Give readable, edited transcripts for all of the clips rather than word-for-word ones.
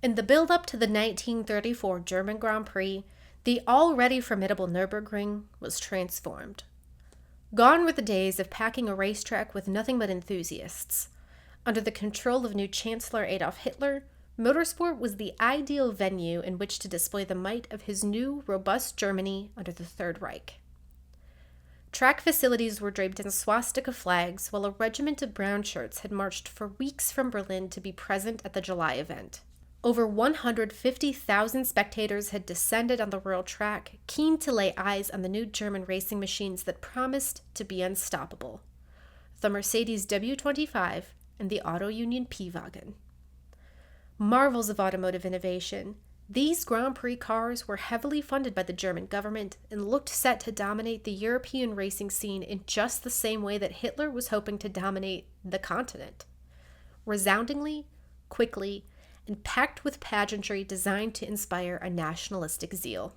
In the build-up to the 1934 German Grand Prix, the already formidable Nürburgring was transformed. Gone were the days of packing a racetrack with nothing but enthusiasts. Under the control of new Chancellor Adolf Hitler, motorsport was the ideal venue in which to display the might of his new, robust Germany under the Third Reich. Track facilities were draped in swastika flags, while a regiment of brownshirts had marched for weeks from Berlin to be present at the July event. Over 150,000 spectators had descended on the royal track, keen to lay eyes on the new German racing machines that promised to be unstoppable: the Mercedes W25 and the Auto Union P-Wagen. Marvels of automotive innovation, these Grand Prix cars were heavily funded by the German government and looked set to dominate the European racing scene in just the same way that Hitler was hoping to dominate the continent. Resoundingly, quickly, and packed with pageantry designed to inspire a nationalistic zeal.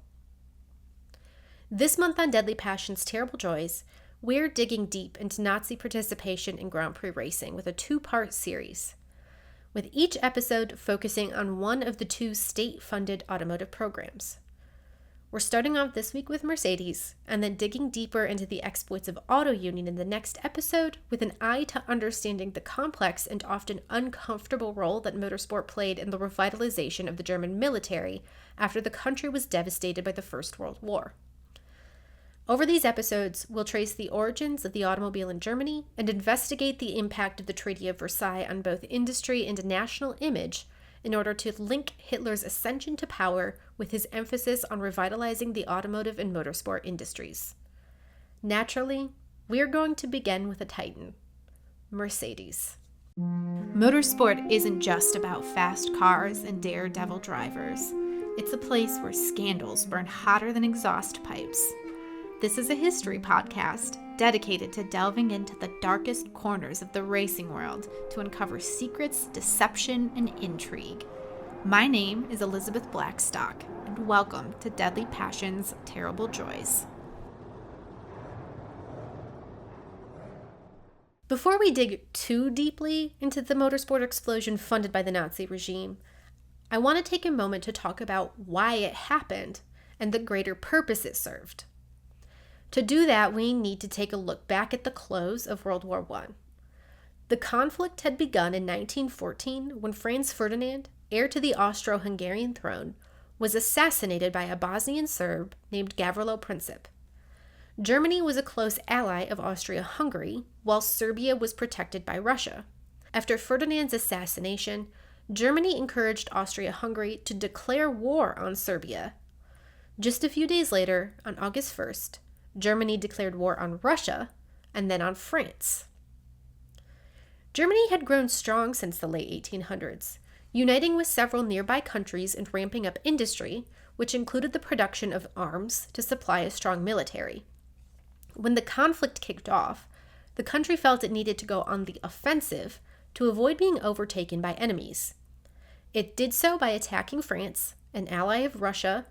This month on Deadly Passion's Terrible Joys, we're digging deep into Nazi participation in Grand Prix racing with a two-part series, with each episode focusing on one of the two state-funded automotive programs. We're starting off this week with Mercedes, and then digging deeper into the exploits of Auto Union in the next episode with an eye to understanding the complex and often uncomfortable role that motorsport played in the revitalization of the German military after the country was devastated by the First World War. Over these episodes, we'll trace the origins of the automobile in Germany and investigate the impact of the Treaty of Versailles on both industry and national image in order to link Hitler's ascension to power with his emphasis on revitalizing the automotive and motorsport industries. Naturally, we're going to begin with a titan: Mercedes. Motorsport isn't just about fast cars and daredevil drivers. It's a place where scandals burn hotter than exhaust pipes. This is a history podcast dedicated to delving into the darkest corners of the racing world to uncover secrets, deception, and intrigue. My name is Elizabeth Blackstock, and welcome to Deadly Passion's Terrible Joys. Before we dig too deeply into the motorsport explosion funded by the Nazi regime, I want to take a moment to talk about why it happened and the greater purpose it served. To do that, we need to take a look back at the close of World War I. The conflict had begun in 1914 when Franz Ferdinand, heir to the Austro-Hungarian throne, was assassinated by a Bosnian Serb named Gavrilo Princip. Germany was a close ally of Austria-Hungary, while Serbia was protected by Russia. After Ferdinand's assassination, Germany encouraged Austria-Hungary to declare war on Serbia. Just a few days later, on August 1st, Germany declared war on Russia, and then on France. Germany had grown strong since the late 1800s, uniting with several nearby countries and ramping up industry, which included the production of arms to supply a strong military. When the conflict kicked off, the country felt it needed to go on the offensive to avoid being overtaken by enemies. It did so by attacking France, an ally of Russia,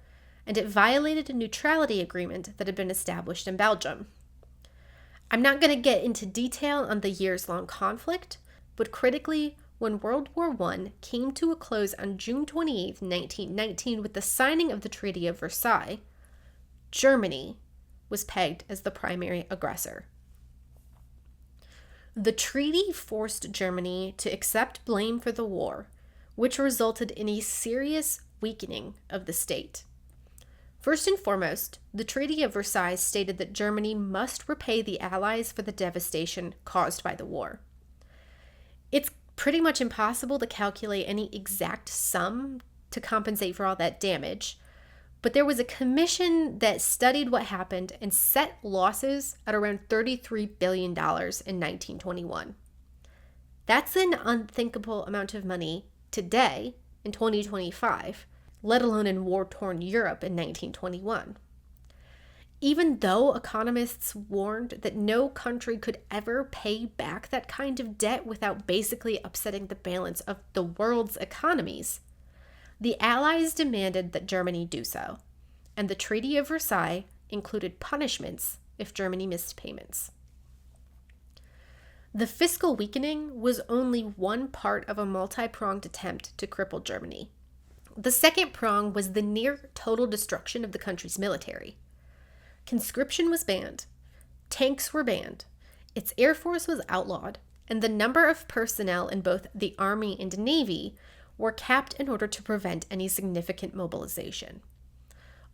and it violated a neutrality agreement that had been established in Belgium. I'm not going to get into detail on the years-long conflict, but critically, when World War I came to a close on June 28, 1919 with the signing of the Treaty of Versailles, Germany was pegged as the primary aggressor. The treaty forced Germany to accept blame for the war, which resulted in a serious weakening of the state. First and foremost, the Treaty of Versailles stated that Germany must repay the Allies for the devastation caused by the war. It's pretty much impossible to calculate any exact sum to compensate for all that damage, but there was a commission that studied what happened and set losses at around $33 billion in 1921. That's an unthinkable amount of money today, in 2025, let alone in war-torn Europe in 1921. Even though economists warned that no country could ever pay back that kind of debt without basically upsetting the balance of the world's economies, the Allies demanded that Germany do so, and the Treaty of Versailles included punishments if Germany missed payments. The fiscal weakening was only one part of a multi-pronged attempt to cripple Germany. The second prong was the near total destruction of the country's military. Conscription was banned, tanks were banned, its air force was outlawed, and the number of personnel in both the Army and Navy were capped in order to prevent any significant mobilization.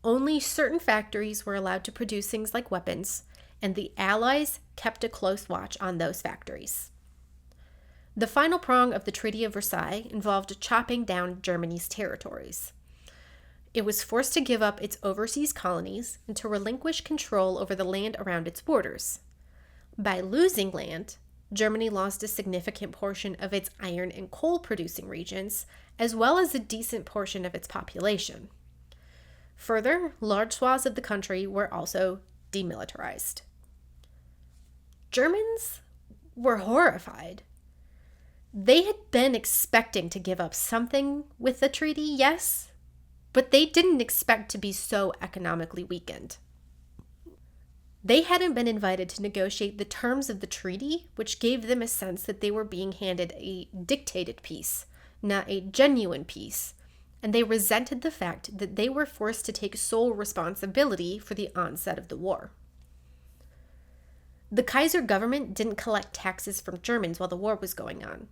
Only certain factories were allowed to produce things like weapons, and the Allies kept a close watch on those factories. The final prong of the Treaty of Versailles involved chopping down Germany's territories. It was forced to give up its overseas colonies and to relinquish control over the land around its borders. By losing land, Germany lost a significant portion of its iron and coal-producing regions, as well as a decent portion of its population. Further, large swaths of the country were also demilitarized. Germans were horrified. They had been expecting to give up something with the treaty, yes, but they didn't expect to be so economically weakened. They hadn't been invited to negotiate the terms of the treaty, which gave them a sense that they were being handed a dictated peace, not a genuine peace, and they resented the fact that they were forced to take sole responsibility for the onset of the war. The Kaiser government didn't collect taxes from Germans while the war was going on.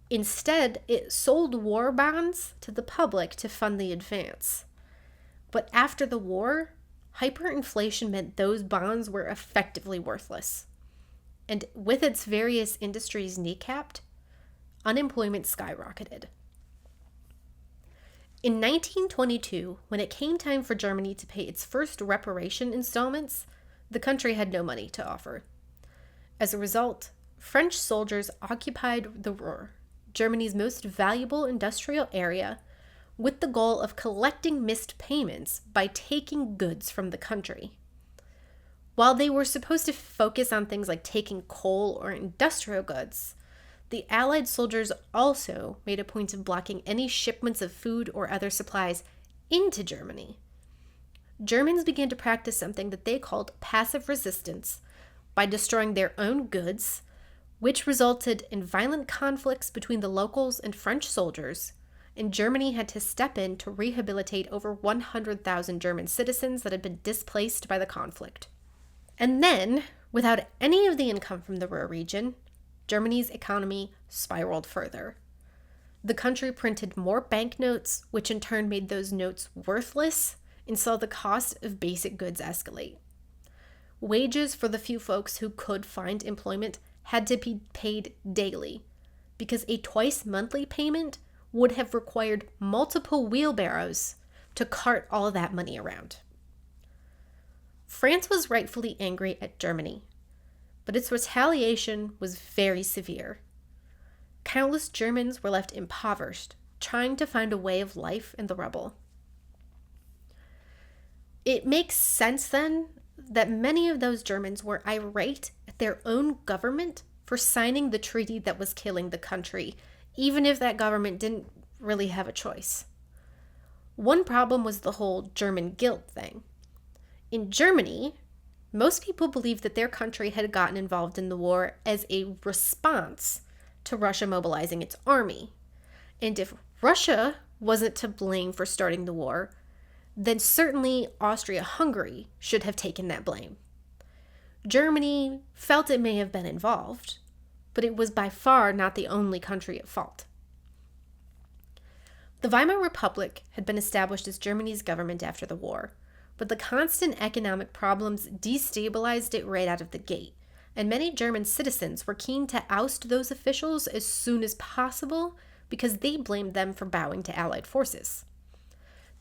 Instead, it sold war bonds to the public to fund the advance. But after the war, hyperinflation meant those bonds were effectively worthless. And with its various industries kneecapped, unemployment skyrocketed. In 1922, when it came time for Germany to pay its first reparation installments, the country had no money to offer. As a result, French soldiers occupied the Ruhr, Germany's most valuable industrial area, with the goal of collecting missed payments by taking goods from the country. While they were supposed to focus on things like taking coal or industrial goods, the Allied soldiers also made a point of blocking any shipments of food or other supplies into Germany. Germans began to practice something that they called passive resistance by destroying their own goods, which resulted in violent conflicts between the locals and French soldiers, and Germany had to step in to rehabilitate over 100,000 German citizens that had been displaced by the conflict. And then, without any of the income from the Ruhr region, Germany's economy spiraled further. The country printed more banknotes, which in turn made those notes worthless and saw the cost of basic goods escalate. Wages for the few folks who could find employment had to be paid daily, because a twice-monthly payment would have required multiple wheelbarrows to cart all of that money around. France was rightfully angry at Germany, but its retaliation was very severe. Countless Germans were left impoverished, trying to find a way of life in the rubble. It makes sense then that many of those Germans were irate at their own government for signing the treaty that was killing the country, even if that government didn't really have a choice. One problem was the whole German guilt thing. In Germany, most people believed that their country had gotten involved in the war as a response to Russia mobilizing its army. And if Russia wasn't to blame for starting the war, then certainly Austria-Hungary should have taken that blame. Germany felt it may have been involved, but it was by far not the only country at fault. The Weimar Republic had been established as Germany's government after the war, but the constant economic problems destabilized it right out of the gate, and many German citizens were keen to oust those officials as soon as possible because they blamed them for bowing to Allied forces.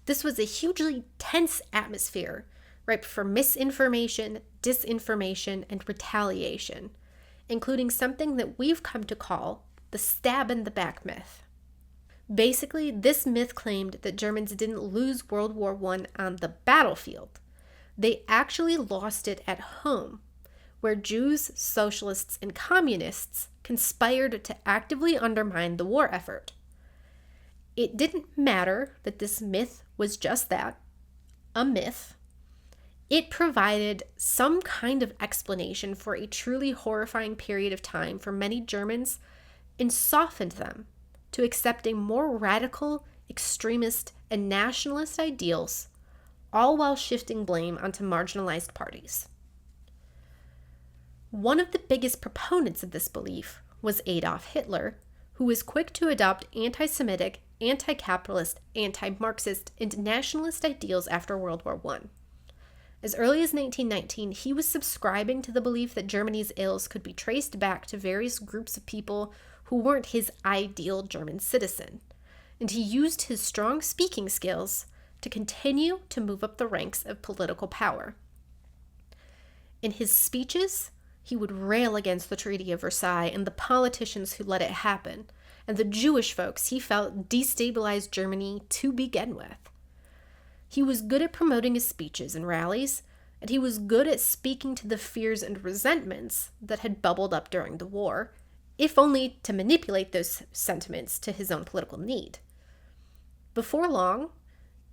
This was a hugely tense atmosphere, ripe for misinformation, disinformation, and retaliation, including something that we've come to call the stab in the back myth. Basically, this myth claimed that Germans didn't lose World War I on the battlefield. They actually lost it at home, where Jews, socialists, and communists conspired to actively undermine the war effort. It didn't matter that this myth was just that, a myth. It provided some kind of explanation for a truly horrifying period of time for many Germans and softened them to accept a more radical, extremist, and nationalist ideals, all while shifting blame onto marginalized parties. One of the biggest proponents of this belief was Adolf Hitler, who was quick to adopt anti-Semitic, anti-capitalist, anti-Marxist, and nationalist ideals after World War I. As early as 1919, he was subscribing to the belief that Germany's ills could be traced back to various groups of people who weren't his ideal German citizen, and he used his strong speaking skills to continue to move up the ranks of political power. In his speeches, he would rail against the Treaty of Versailles and the politicians who let it happen, and the Jewish folks he felt destabilized Germany to begin with. He was good at promoting his speeches and rallies, and he was good at speaking to the fears and resentments that had bubbled up during the war, if only to manipulate those sentiments to his own political need. Before long,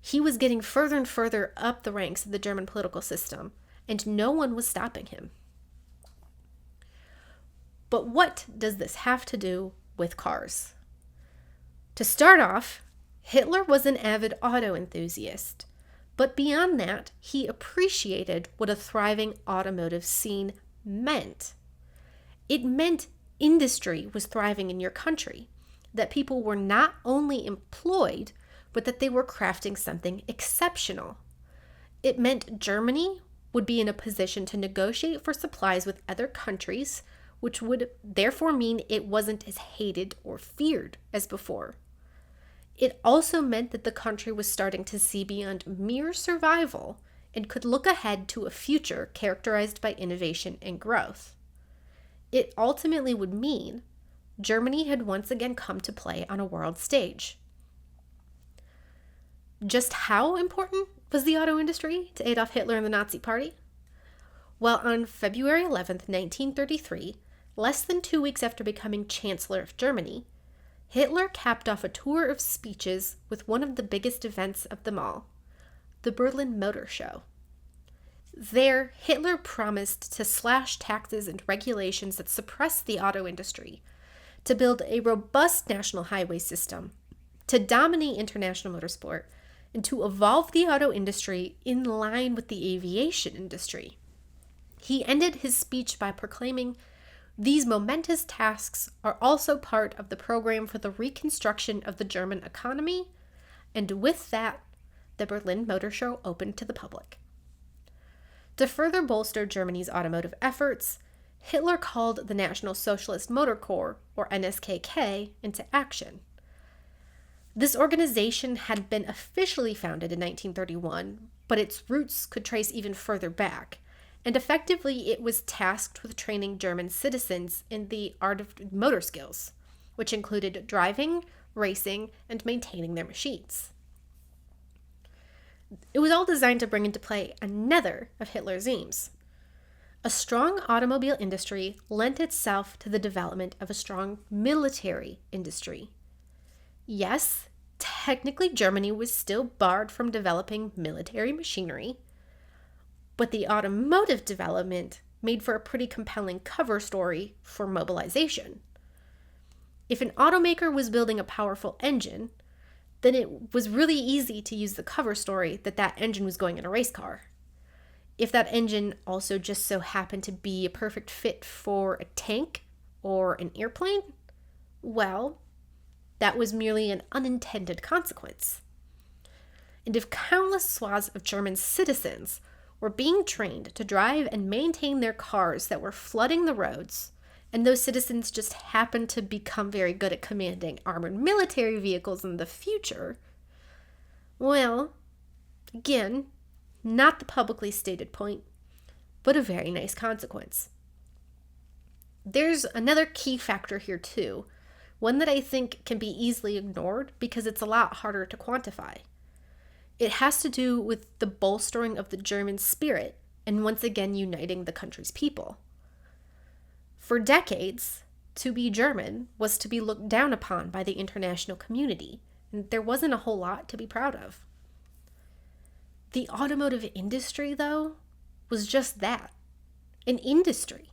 he was getting further and further up the ranks of the German political system, and no one was stopping him. But what does this have to do with cars? To start off, Hitler was an avid auto enthusiast, but beyond that, he appreciated what a thriving automotive scene meant. It meant industry was thriving in your country, that people were not only employed, but that they were crafting something exceptional. It meant Germany would be in a position to negotiate for supplies with other countries, which would therefore mean it wasn't as hated or feared as before. It also meant that the country was starting to see beyond mere survival and could look ahead to a future characterized by innovation and growth. It ultimately would mean Germany had once again come to play on a world stage. Just how important was the auto industry to Adolf Hitler and the Nazi Party? Well, on February 11th, 1933, less than 2 weeks after becoming Chancellor of Germany, Hitler capped off a tour of speeches with one of the biggest events of them all, the Berlin Motor Show. There, Hitler promised to slash taxes and regulations that suppressed the auto industry, to build a robust national highway system, to dominate international motorsport, and to evolve the auto industry in line with the aviation industry. He ended his speech by proclaiming, "These momentous tasks are also part of the program for the reconstruction of the German economy," and with that, the Berlin Motor Show opened to the public. To further bolster Germany's automotive efforts, Hitler called the National Socialist Motor Corps, or NSKK, into action. This organization had been officially founded in 1931, but its roots could trace even further back, and effectively it was tasked with training German citizens in the art of motor skills, which included driving, racing, and maintaining their machines. It was all designed to bring into play another of Hitler's aims. A strong automobile industry lent itself to the development of a strong military industry. Yes, technically Germany was still barred from developing military machinery, but the automotive development made for a pretty compelling cover story for mobilization. If an automaker was building a powerful engine, then it was really easy to use the cover story that that engine was going in a race car. If that engine also just so happened to be a perfect fit for a tank or an airplane, well, that was merely an unintended consequence. And if countless swaths of German citizens were being trained to drive and maintain their cars that were flooding the roads, and those citizens just happened to become very good at commanding armored military vehicles in the future, well, again, not the publicly stated point, but a very nice consequence. There's another key factor here too, one that I think can be easily ignored because it's a lot harder to quantify. It has to do with the bolstering of the German spirit and once again uniting the country's people. For decades, to be German was to be looked down upon by the international community, and there wasn't a whole lot to be proud of. The automotive industry, though, was just that, an industry.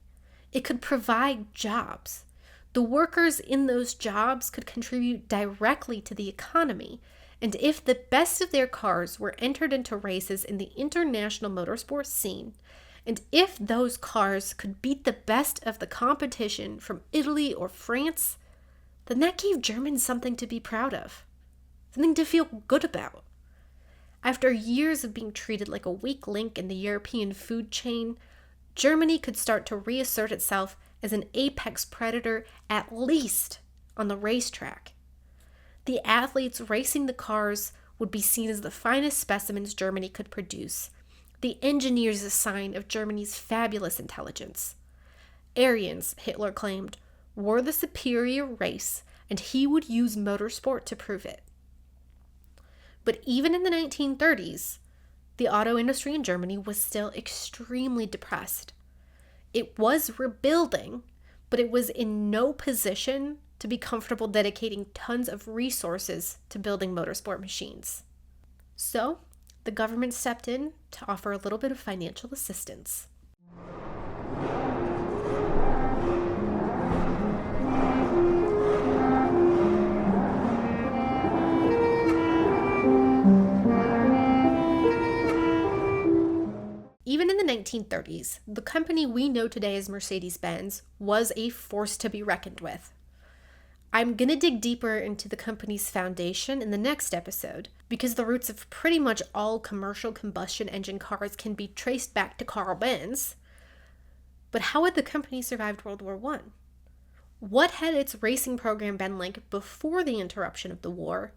It could provide jobs. The workers in those jobs could contribute directly to the economy, And if the best of their cars were entered into races in the international motorsport scene, and if those cars could beat the best of the competition from Italy or France, then that gave Germans something to be proud of, something to feel good about. After years of being treated like a weak link in the European food chain, Germany could start to reassert itself as an apex predator, at least on the racetrack. The athletes racing the cars would be seen as the finest specimens Germany could produce, the engineers a sign of Germany's fabulous intelligence. Aryans, Hitler claimed, were the superior race, and he would use motorsport to prove it. But even in the 1930s, the auto industry in Germany was still extremely depressed. It was rebuilding, but it was in no position to be comfortable dedicating tons of resources to building motorsport machines. So, the government stepped in to offer a little bit of financial assistance. Even in the 1930s, the company we know today as Mercedes-Benz was a force to be reckoned with. I'm going to dig deeper into the company's foundation in the next episode, because the roots of pretty much all commercial combustion engine cars can be traced back to Carl Benz. But how had the company survived World War I? What had its racing program been like before the interruption of the war,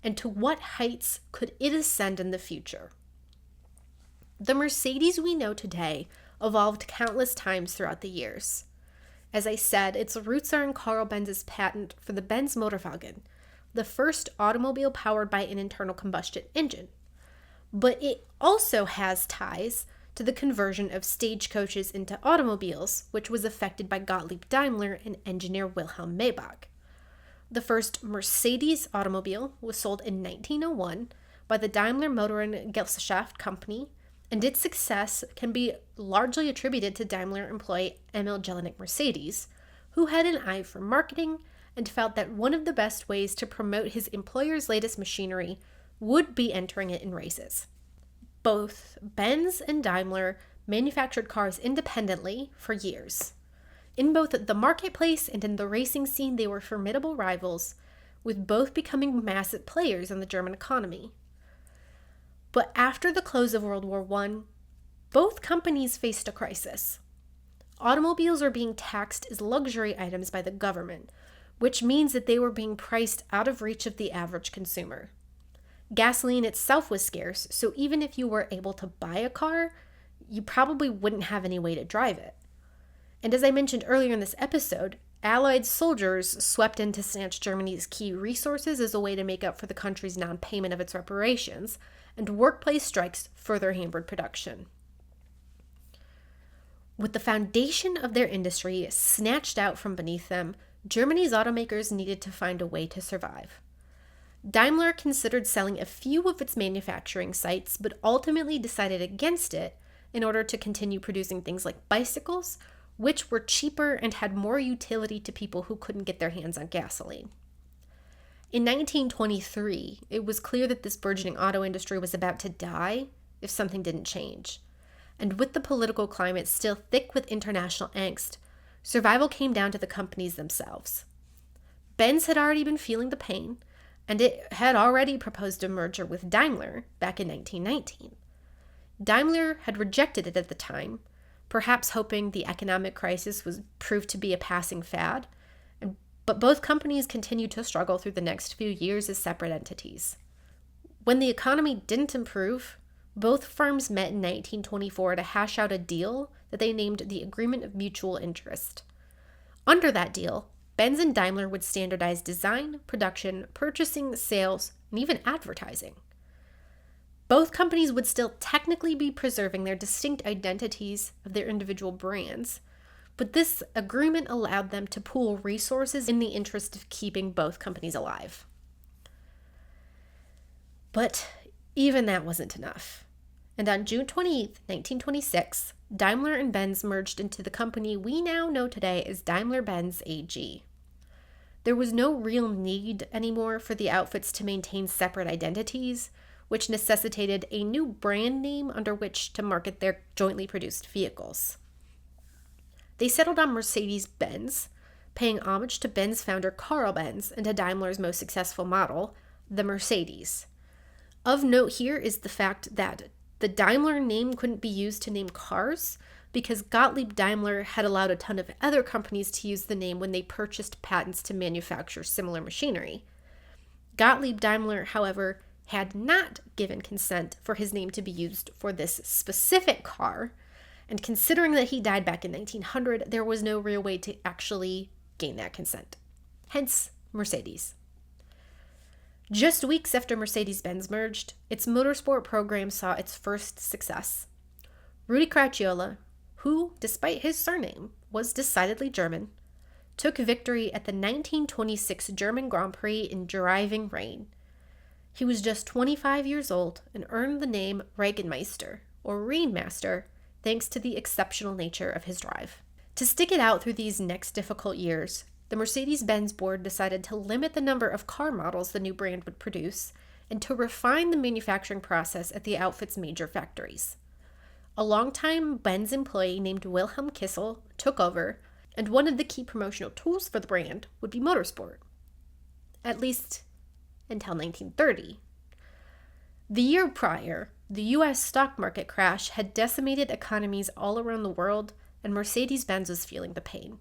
and to what heights could it ascend in the future? The Mercedes we know today evolved countless times throughout the years. As I said, its roots are in Carl Benz's patent for the Benz Motorwagen, the first automobile powered by an internal combustion engine. But it also has ties to the conversion of stagecoaches into automobiles, which was effected by Gottlieb Daimler and engineer Wilhelm Maybach. The first Mercedes automobile was sold in 1901 by the Daimler Motor and Gesellschaft Company, and its success can be largely attributed to Daimler employee Emil Jelinek Mercedes, who had an eye for marketing and felt that one of the best ways to promote his employer's latest machinery would be entering it in races. Both Benz and Daimler manufactured cars independently for years. In both the marketplace and in the racing scene, they were formidable rivals, with both becoming massive players in the German economy. But after the close of World War I, both companies faced a crisis. Automobiles are being taxed as luxury items by the government, which means that they were being priced out of reach of the average consumer. Gasoline itself was scarce, so even if you were able to buy a car, you probably wouldn't have any way to drive it. And as I mentioned earlier in this episode, Allied soldiers swept in to snatch Germany's key resources as a way to make up for the country's non-payment of its reparations, and workplace strikes further hampered production. With the foundation of their industry snatched out from beneath them, Germany's automakers needed to find a way to survive. Daimler considered selling a few of its manufacturing sites, but ultimately decided against it in order to continue producing things like bicycles, which were cheaper and had more utility to people who couldn't get their hands on gasoline. In 1923, it was clear that this burgeoning auto industry was about to die if something didn't change. And with the political climate still thick with international angst, survival came down to the companies themselves. Benz had already been feeling the pain, and it had already proposed a merger with Daimler back in 1919. Daimler had rejected it at the time, perhaps hoping the economic crisis was proved to be a passing fad, but both companies continued to struggle through the next few years as separate entities. When the economy didn't improve, both firms met in 1924 to hash out a deal that they named the Agreement of Mutual Interest. Under that deal, Benz and Daimler would standardize design, production, purchasing, sales, and even advertising. Both companies would still technically be preserving their distinct identities of their individual brands, but this agreement allowed them to pool resources in the interest of keeping both companies alive. But even that wasn't enough. And on June 28, 1926, Daimler and Benz merged into the company we now know today as Daimler-Benz AG. There was no real need anymore for the outfits to maintain separate identities, which necessitated a new brand name under which to market their jointly produced vehicles. They settled on Mercedes-Benz, paying homage to Benz founder Carl Benz and to Daimler's most successful model, the Mercedes. Of note here is the fact that the Daimler name couldn't be used to name cars because Gottlieb Daimler had allowed a ton of other companies to use the name when they purchased patents to manufacture similar machinery. Gottlieb Daimler, however, had not given consent for his name to be used for this specific car, and considering that he died back in 1900, there was no real way to actually gain that consent. Hence, Mercedes. Just weeks after Mercedes-Benz merged, its motorsport program saw its first success. Rudi Cracchiola, who, despite his surname, was decidedly German, took victory at the 1926 German Grand Prix in driving rain. He was just 25 years old and earned the name Regenmeister, or Rainmaster, thanks to the exceptional nature of his drive. To stick it out through these next difficult years, the Mercedes-Benz board decided to limit the number of car models the new brand would produce and to refine the manufacturing process at the outfit's major factories. A longtime Benz employee named Wilhelm Kissel took over, and one of the key promotional tools for the brand would be motorsport. At least until 1930. The year prior, the U.S. stock market crash had decimated economies all around the world, and Mercedes-Benz was feeling the pain.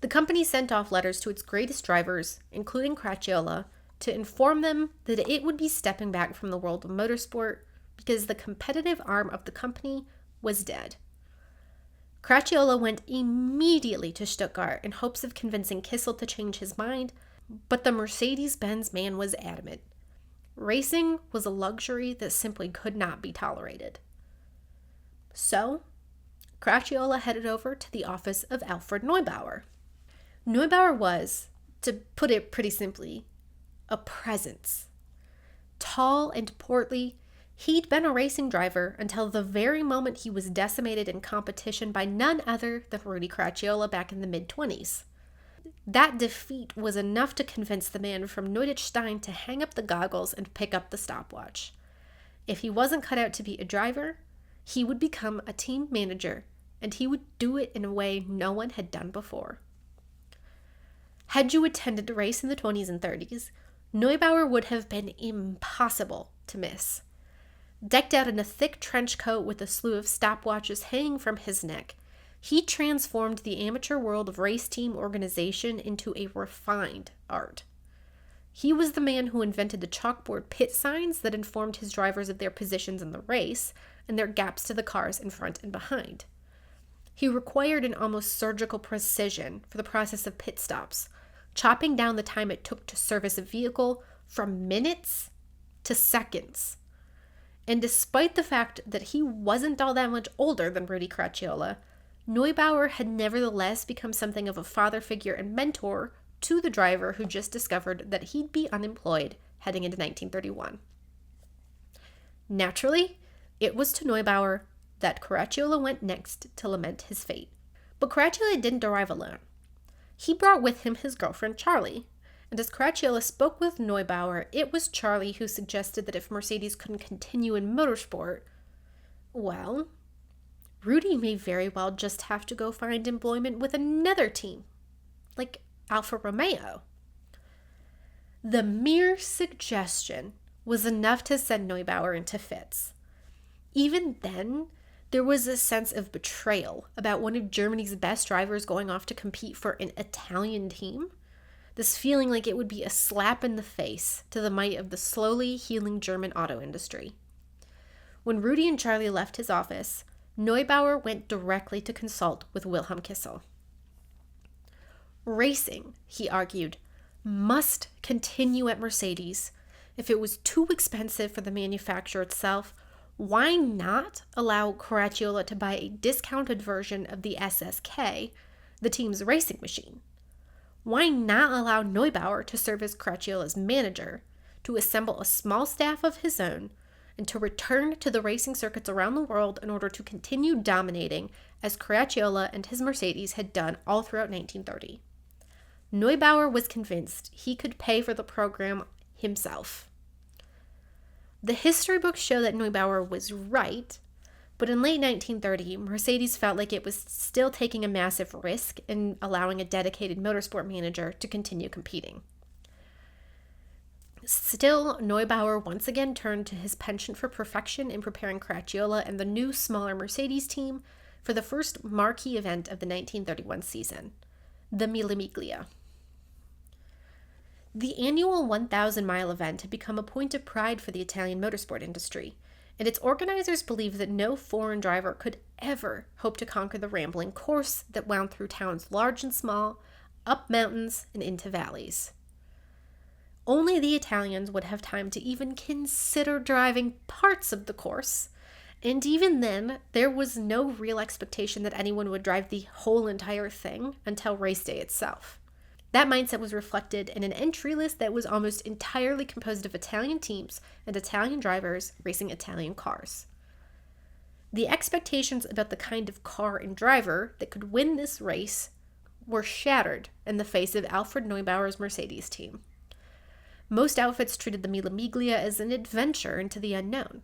The company sent off letters to its greatest drivers, including Cracchiola, to inform them that it would be stepping back from the world of motorsport because the competitive arm of the company was dead. Cracchiola went immediately to Stuttgart in hopes of convincing Kissel to change his mind, but the Mercedes-Benz man was adamant. Racing was a luxury that simply could not be tolerated. So, Cracchiola headed over to the office of Alfred Neubauer. Neubauer was, to put it pretty simply, a presence. Tall and portly, he'd been a racing driver until the very moment he was decimated in competition by none other than Rudi Cracchiola back in the mid-20s. That defeat was enough to convince the man from Neuditstein to hang up the goggles and pick up the stopwatch. If he wasn't cut out to be a driver, he would become a team manager, and he would do it in a way no one had done before. Had you attended a race in the 20s and 30s, Neubauer would have been impossible to miss. Decked out in a thick trench coat with a slew of stopwatches hanging from his neck, he transformed the amateur world of race team organization into a refined art. He was the man who invented the chalkboard pit signs that informed his drivers of their positions in the race and their gaps to the cars in front and behind. He required an almost surgical precision for the process of pit stops, chopping down the time it took to service a vehicle from minutes to seconds. And despite the fact that he wasn't all that much older than Rudi Cracchiola, Neubauer had nevertheless become something of a father figure and mentor to the driver who just discovered that he'd be unemployed heading into 1931. Naturally, it was to Neubauer that Cracchiola went next to lament his fate. But Cracchiola didn't arrive alone. He brought with him his girlfriend Charlie, and as Cracchiola spoke with Neubauer, it was Charlie who suggested that if Mercedes couldn't continue in motorsport, well, Rudi may very well just have to go find employment with another team, like Alfa Romeo. The mere suggestion was enough to send Neubauer into fits. Even then, there was a sense of betrayal about one of Germany's best drivers going off to compete for an Italian team. This feeling like it would be a slap in the face to the might of the slowly healing German auto industry. When Rudi and Charlie left his office, Neubauer went directly to consult with Wilhelm Kissel. Racing, he argued, must continue at Mercedes. If it was too expensive for the manufacturer itself, why not allow Cracchiola to buy a discounted version of the SSK, the team's racing machine? Why not allow Neubauer to serve as Cracchiola's manager, to assemble a small staff of his own, and to return to the racing circuits around the world in order to continue dominating as Cracchiola and his Mercedes had done all throughout 1930? Neubauer was convinced he could pay for the program himself. The history books show that Neubauer was right, but in late 1930, Mercedes felt like it was still taking a massive risk in allowing a dedicated motorsport manager to continue competing. Still, Neubauer once again turned to his penchant for perfection in preparing Caracciola and the new, smaller Mercedes team for the first marquee event of the 1931 season, the Mille Miglia. The annual 1,000-mile event had become a point of pride for the Italian motorsport industry, and its organizers believed that no foreign driver could ever hope to conquer the rambling course that wound through towns large and small, up mountains and into valleys. Only the Italians would have time to even consider driving parts of the course, and even then, there was no real expectation that anyone would drive the whole entire thing until race day itself. That mindset was reflected in an entry list that was almost entirely composed of Italian teams and Italian drivers racing Italian cars. The expectations about the kind of car and driver that could win this race were shattered in the face of Alfred Neubauer's Mercedes team. Most outfits treated the Mille Miglia as an adventure into the unknown.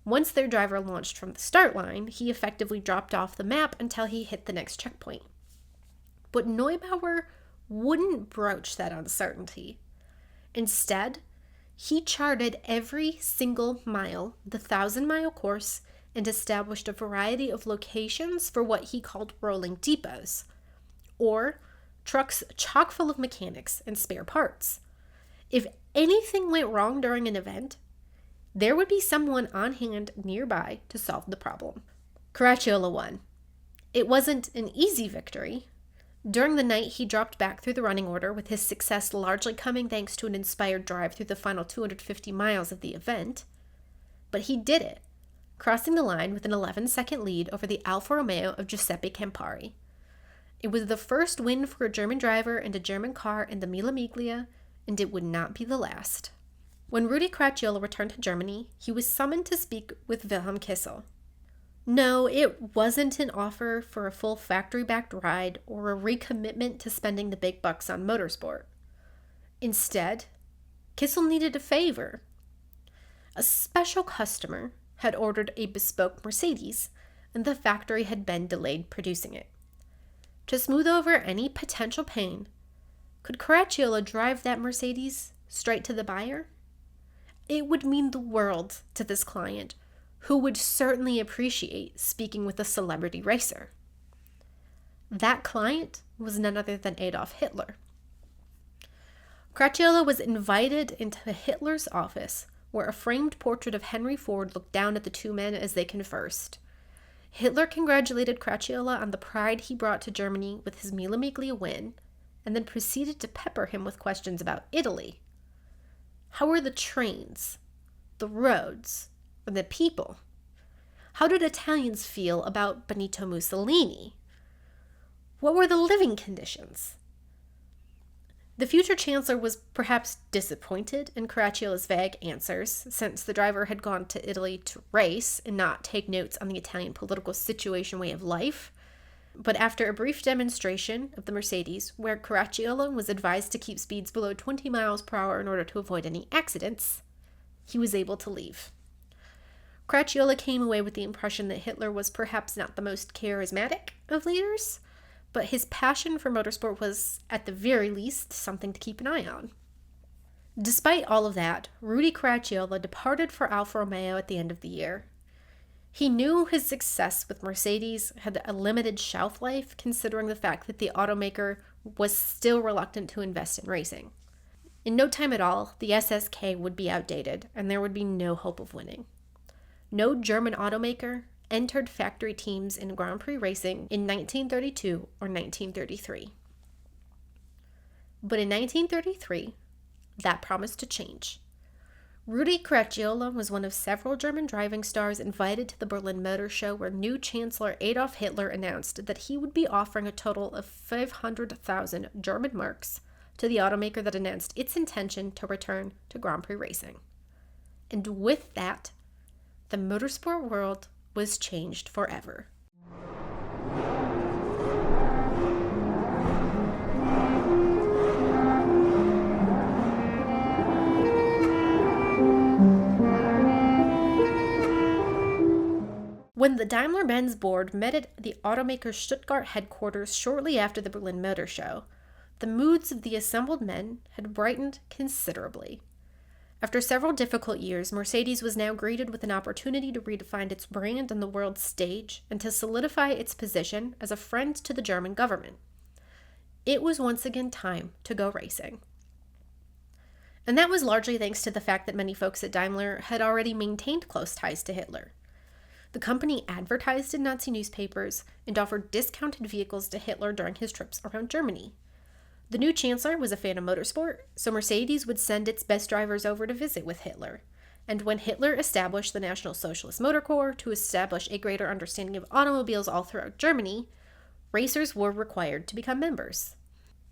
Once their driver launched from the start line, he effectively dropped off the map until he hit the next checkpoint. But Neubauer wouldn't broach that uncertainty. Instead, he charted every single mile, the 1,000-mile course, and established a variety of locations for what he called rolling depots, or trucks chock full of mechanics and spare parts. If anything went wrong during an event, there would be someone on hand nearby to solve the problem. Caracciola won. It wasn't an easy victory. During the night, he dropped back through the running order, with his success largely coming thanks to an inspired drive through the final 250 miles of the event. But he did it, crossing the line with an 11-second lead over the Alfa Romeo of Giuseppe Campari. It was the first win for a German driver and a German car in the Mille Miglia, and it would not be the last. When Rudi Caracciola returned to Germany, he was summoned to speak with Wilhelm Kissel. No, it wasn't an offer for a full factory-backed ride or a recommitment to spending the big bucks on motorsport. Instead, Kissel needed a favor. A special customer had ordered a bespoke Mercedes, and the factory had been delayed producing it. To smooth over any potential pain, could Caracciola drive that Mercedes straight to the buyer? It would mean the world to this client, who would certainly appreciate speaking with a celebrity racer. That client was none other than Adolf Hitler. Caracciola was invited into Hitler's office, where a framed portrait of Henry Ford looked down at the two men as they conversed. Hitler congratulated Caracciola on the pride he brought to Germany with his Mille Miglia win, and then proceeded to pepper him with questions about Italy. How were the trains, the roads, and the people? How did Italians feel about Benito Mussolini? What were the living conditions? The future chancellor was perhaps disappointed in Caracciola's vague answers, since the driver had gone to Italy to race and not take notes on the Italian political situation way of life. But after a brief demonstration of the Mercedes, where Caracciola was advised to keep speeds below 20 miles per hour in order to avoid any accidents, he was able to leave. Caracciola came away with the impression that Hitler was perhaps not the most charismatic of leaders, but his passion for motorsport was, at the very least, something to keep an eye on. Despite all of that, Rudi Caracciola departed for Alfa Romeo at the end of the year. He knew his success with Mercedes had a limited shelf life, considering the fact that the automaker was still reluctant to invest in racing. In no time at all, the SSK would be outdated, and there would be no hope of winning. No German automaker entered factory teams in Grand Prix racing in 1932 or 1933. But in 1933, that promised to change. Rudi Caracciola was one of several German driving stars invited to the Berlin Motor Show, where new Chancellor Adolf Hitler announced that he would be offering a total of 500,000 German marks to the automaker that announced its intention to return to Grand Prix racing. And with that, the motorsport world was changed forever. When the Daimler-Benz board met at the automaker's Stuttgart headquarters shortly after the Berlin Motor Show, the moods of the assembled men had brightened considerably. After several difficult years, Mercedes was now greeted with an opportunity to redefine its brand on the world stage and to solidify its position as a friend to the German government. It was once again time to go racing. And that was largely thanks to the fact that many folks at Daimler had already maintained close ties to Hitler. The company advertised in Nazi newspapers and offered discounted vehicles to Hitler during his trips around Germany. The new chancellor was a fan of motorsport, so Mercedes would send its best drivers over to visit with Hitler. And when Hitler established the National Socialist Motor Corps to establish a greater understanding of automobiles all throughout Germany, racers were required to become members.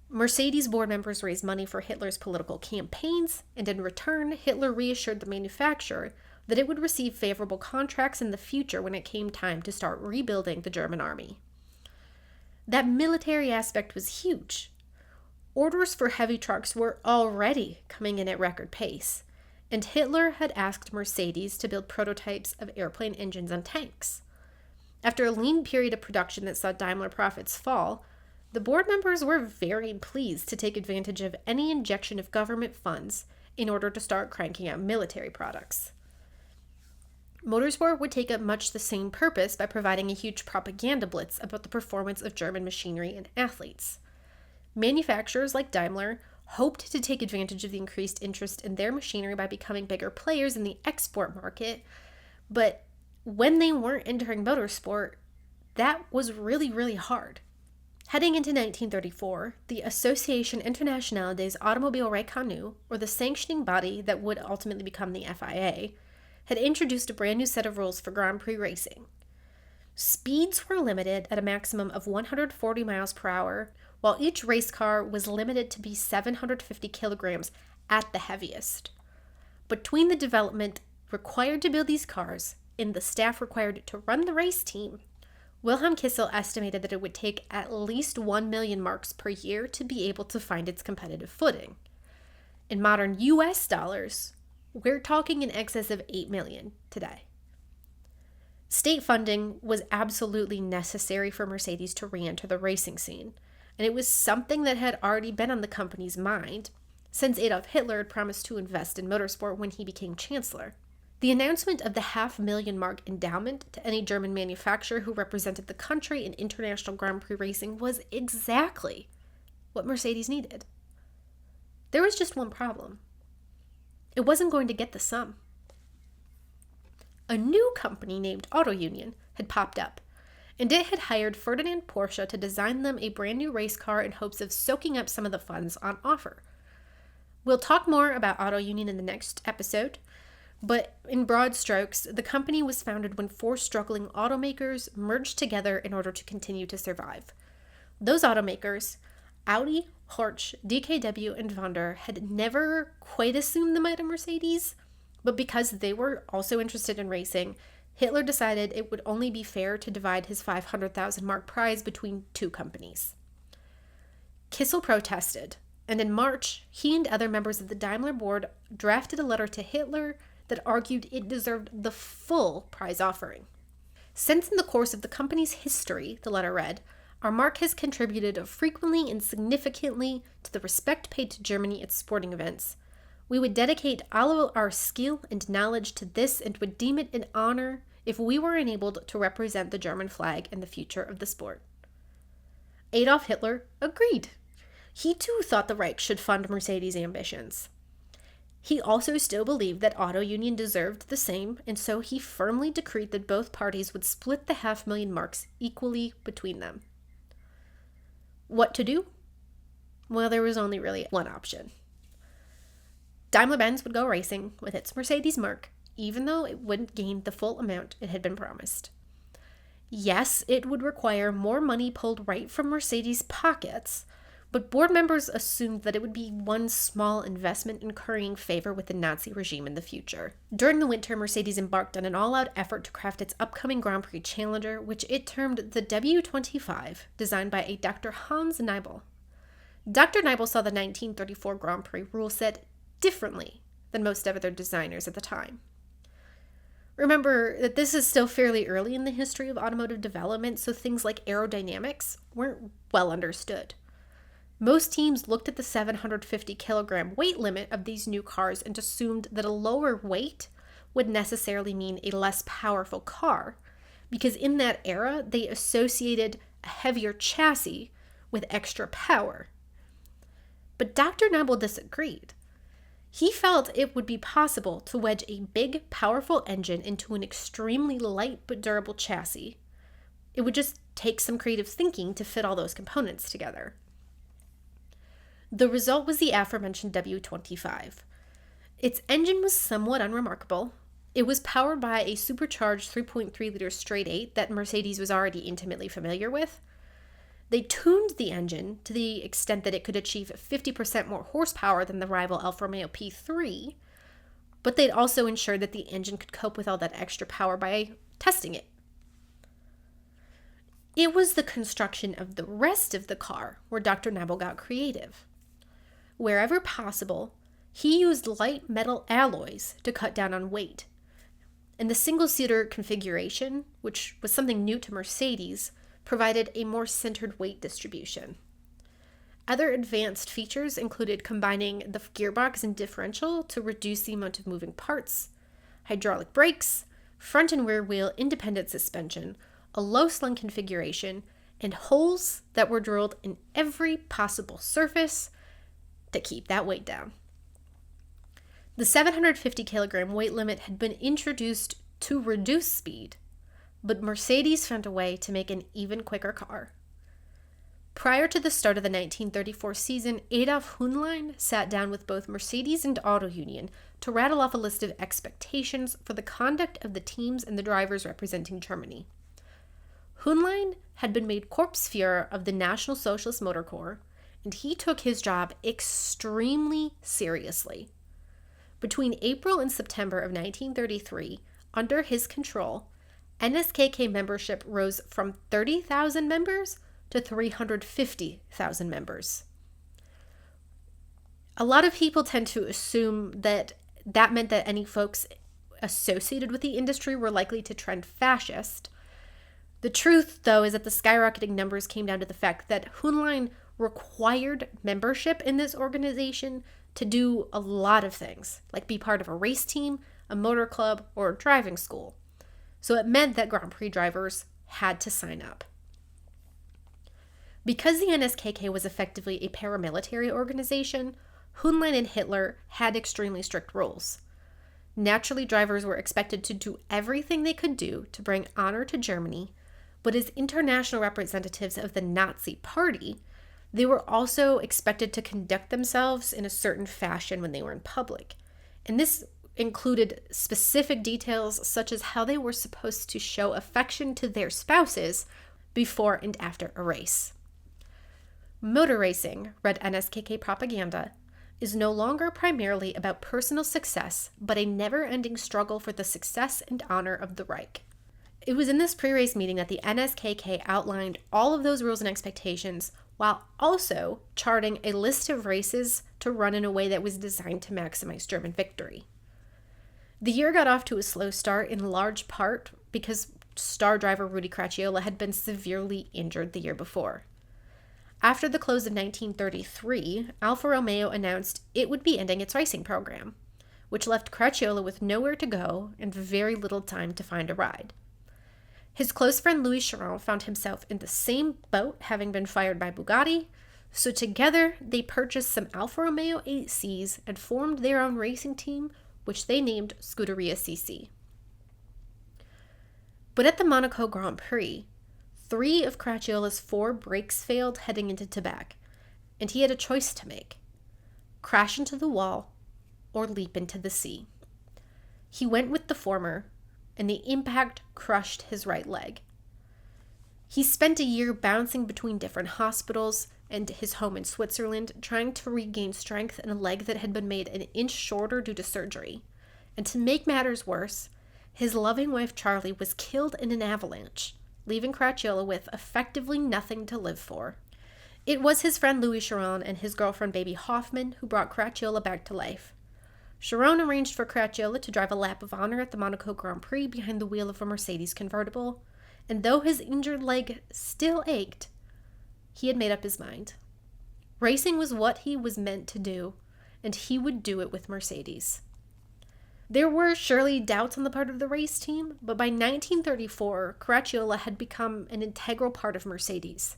Mercedes board members raised money for Hitler's political campaigns, and in return, Hitler reassured the manufacturer that it would receive favorable contracts in the future when it came time to start rebuilding the German army. That military aspect was huge. Orders for heavy trucks were already coming in at record pace, and Hitler had asked Mercedes to build prototypes of airplane engines and tanks. After a lean period of production that saw Daimler profits fall, the board members were very pleased to take advantage of any injection of government funds in order to start cranking out military products. Motorsport would take up much the same purpose by providing a huge propaganda blitz about the performance of German machinery and athletes. Manufacturers like Daimler hoped to take advantage of the increased interest in their machinery by becoming bigger players in the export market, but when they weren't entering motorsport, that was really, really hard. Heading into 1934, the Association Internationale des Automobiles Reconnus, or the sanctioning body that would ultimately become the FIA, had introduced a brand new set of rules for Grand Prix racing. Speeds were limited at a maximum of 140 miles per hour, while each race car was limited to be 750 kilograms at the heaviest. Between the development required to build these cars and the staff required to run the race team, Wilhelm Kissel estimated that it would take at least 1 million marks per year to be able to find its competitive footing. In modern US dollars, we're talking in excess of 8 million today. State funding was absolutely necessary for Mercedes to re-enter the racing scene, and it was something that had already been on the company's mind since Adolf Hitler had promised to invest in motorsport when he became chancellor. The announcement of the 500,000 mark endowment to any German manufacturer who represented the country in international Grand Prix racing was exactly what Mercedes needed. There was just one problem. It wasn't going to get the sum. A new company named Auto Union had popped up, and it had hired Ferdinand Porsche to design them a brand new race car in hopes of soaking up some of the funds on offer. We'll talk more about Auto Union in the next episode, but in broad strokes, the company was founded when four struggling automakers merged together in order to continue to survive. Those automakers, Audi, Porsche, DKW, and Honda, had never quite assumed the might of Mercedes, but because they were also interested in racing, Hitler decided it would only be fair to divide his 500,000 mark prize between two companies. Kissel protested, and in March, he and other members of the Daimler board drafted a letter to Hitler that argued it deserved the full prize offering. Since in the course of the company's history, the letter read, our mark has contributed frequently and significantly to the respect paid to Germany at sporting events. We would dedicate all of our skill and knowledge to this and would deem it an honor if we were enabled to represent the German flag in the future of the sport. Adolf Hitler agreed. He too thought the Reich should fund Mercedes' ambitions. He also still believed that Auto Union deserved the same, and so he firmly decreed that both parties would split the 500,000 marks equally between them. What to do? Well, there was only really one option. Daimler-Benz would go racing with its Mercedes mark, even though it wouldn't gain the full amount it had been promised. Yes, it would require more money pulled right from Mercedes' pockets, but board members assumed that it would be one small investment in currying favor with the Nazi regime in the future. During the winter, Mercedes embarked on an all-out effort to craft its upcoming Grand Prix challenger, which it termed the W25, designed by a Dr. Hans Neibel. Dr. Neibel saw the 1934 Grand Prix rule set differently than most other designers at the time. Remember that this is still fairly early in the history of automotive development, so things like aerodynamics weren't well understood. Most teams looked at the 750 kilogram weight limit of these new cars and assumed that a lower weight would necessarily mean a less powerful car, because in that era, they associated a heavier chassis with extra power. But Dr. Nebel disagreed. He felt it would be possible to wedge a big, powerful engine into an extremely light but durable chassis. It would just take some creative thinking to fit all those components together. The result was the aforementioned W25. Its engine was somewhat unremarkable. It was powered by a supercharged 3.3-liter straight 8 that Mercedes was already intimately familiar with. They tuned the engine to the extent that it could achieve 50% more horsepower than the rival Alfa Romeo P3, but they'd also ensured that the engine could cope with all that extra power by testing it. It was the construction of the rest of the car where Dr. Nebel got creative. Wherever possible, he used light metal alloys to cut down on weight. And the single-seater configuration, which was something new to Mercedes, provided a more centered weight distribution. Other advanced features included combining the gearbox and differential to reduce the amount of moving parts, hydraulic brakes, front and rear wheel independent suspension, a low slung configuration, and holes that were drilled in every possible surface to keep that weight down. The 750 kilogram weight limit had been introduced to reduce speed, but Mercedes found a way to make an even quicker car. Prior to the start of the 1934 season, Adolf Hitler sat down with both Mercedes and Auto Union to rattle off a list of expectations for the conduct of the teams and the drivers representing Germany. Hitler had been made Korpsführer of the National Socialist Motor Corps, and he took his job extremely seriously. Between April and September of 1933, under his control, NSKK membership rose from 30,000 members to 350,000 members. A lot of people tend to assume that meant that any folks associated with the industry were likely to trend fascist. The truth, though, is that the skyrocketing numbers came down to the fact that Hitler required membership in this organization to do a lot of things, like be part of a race team, a motor club, or a driving school. So it meant that Grand Prix drivers had to sign up. Because the NSKK was effectively a paramilitary organization, Hitler and Hitler had extremely strict rules. Naturally, drivers were expected to do everything they could do to bring honor to Germany, but as international representatives of the Nazi Party, they were also expected to conduct themselves in a certain fashion when they were in public. And this included specific details such as how they were supposed to show affection to their spouses before and after a race. Motor racing, read NSKK propaganda, is no longer primarily about personal success, but a never-ending struggle for the success and honor of the Reich. It was in this pre-race meeting that the NSKK outlined all of those rules and expectations while also charting a list of races to run in a way that was designed to maximize German victory. The year got off to a slow start in large part because star driver Rudi Cracchiola had been severely injured the year before. After the close of 1933, Alfa Romeo announced it would be ending its racing program, which left Cracchiola with nowhere to go and very little time to find a ride. His close friend Louis Chiron found himself in the same boat, having been fired by Bugatti, so together they purchased some Alfa Romeo 8Cs and formed their own racing team, which they named Scuderia CC. But at the Monaco Grand Prix, 3 of Cracchiola's 4 brakes failed heading into Tibet, and he had a choice to make: crash into the wall or leap into the sea. He went with the former, and the impact crushed his right leg. He spent a year bouncing between different hospitals and his home in Switzerland, trying to regain strength in a leg that had been made an inch shorter due to surgery. And to make matters worse, his loving wife Charlie was killed in an avalanche, leaving Cracchiola with effectively nothing to live for. It was his friend Louis Chiron and his girlfriend Baby Hoffman who brought Cracchiola back to life. Chiron arranged for Caracciola to drive a lap of honor at the Monaco Grand Prix behind the wheel of a Mercedes convertible, and though his injured leg still ached, he had made up his mind. Racing was what he was meant to do, and he would do it with Mercedes. There were surely doubts on the part of the race team, but by 1934, Caracciola had become an integral part of Mercedes.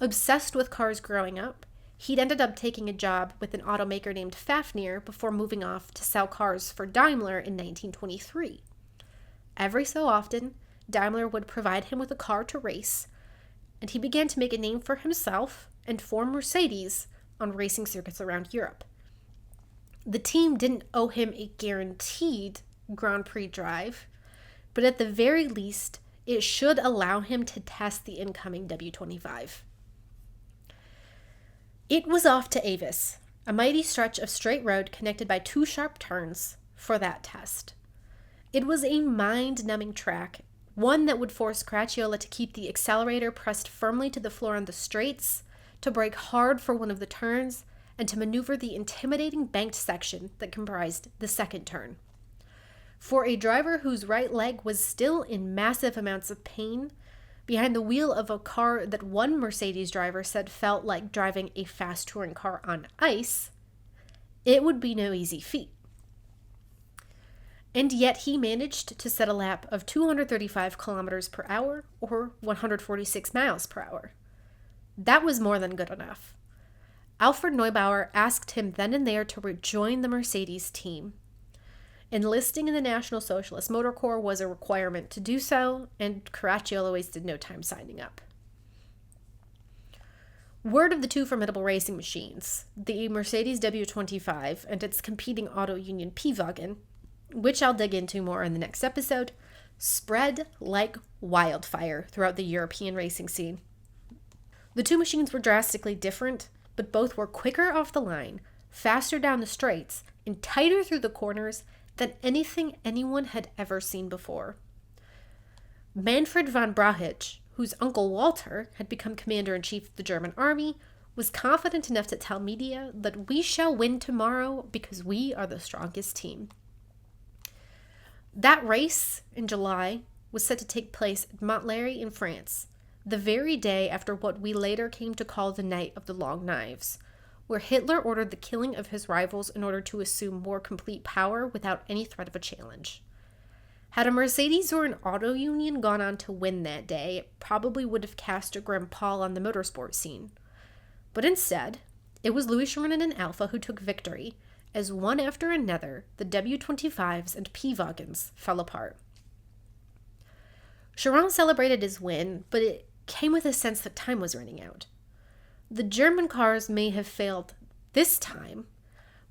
Obsessed with cars growing up, he'd ended up taking a job with an automaker named Fafnir before moving off to sell cars for Daimler in 1923. Every so often, Daimler would provide him with a car to race, and he began to make a name for himself and for Mercedes on racing circuits around Europe. The team didn't owe him a guaranteed Grand Prix drive, but at the very least, it should allow him to test the incoming W25. It was off to Avis, a mighty stretch of straight road connected by 2 sharp turns, for that test. It was a mind-numbing track, one that would force Caracciola to keep the accelerator pressed firmly to the floor on the straights, to brake hard for one of the turns, and to maneuver the intimidating banked section that comprised the second turn. For a driver whose right leg was still in massive amounts of pain, behind the wheel of a car that one Mercedes driver said felt like driving a fast touring car on ice, it would be no easy feat. And yet he managed to set a lap of 235 kilometers per hour, or 146 miles per hour. That was more than good enough. Alfred Neubauer asked him then and there to rejoin the Mercedes team. Enlisting in the National Socialist Motor Corps was a requirement to do so, and Caracciola wasted no time signing up. Word of the 2 formidable racing machines, the Mercedes W25 and its competing Auto Union P-Wagen, which I'll dig into more in the next episode, spread like wildfire throughout the European racing scene. The 2 machines were drastically different, but both were quicker off the line, faster down the straights, and tighter through the corners than anything anyone had ever seen before. Manfred von Brauchitsch, whose uncle Walter had become commander-in-chief of the German army, was confident enough to tell media that we shall win tomorrow because we are the strongest team. That race, in July, was set to take place at Montlhéry in France, the very day after what we later came to call the Night of the Long Knives, where Hitler ordered the killing of his rivals in order to assume more complete power without any threat of a challenge. Had a Mercedes or an Auto Union gone on to win that day, it probably would have cast a grim pall on the motorsport scene. But instead, it was Louis Chiron and Alfa who took victory, as one after another, the W25s and P-Wagens fell apart. Chiron celebrated his win, but it came with a sense that time was running out. The German cars may have failed this time,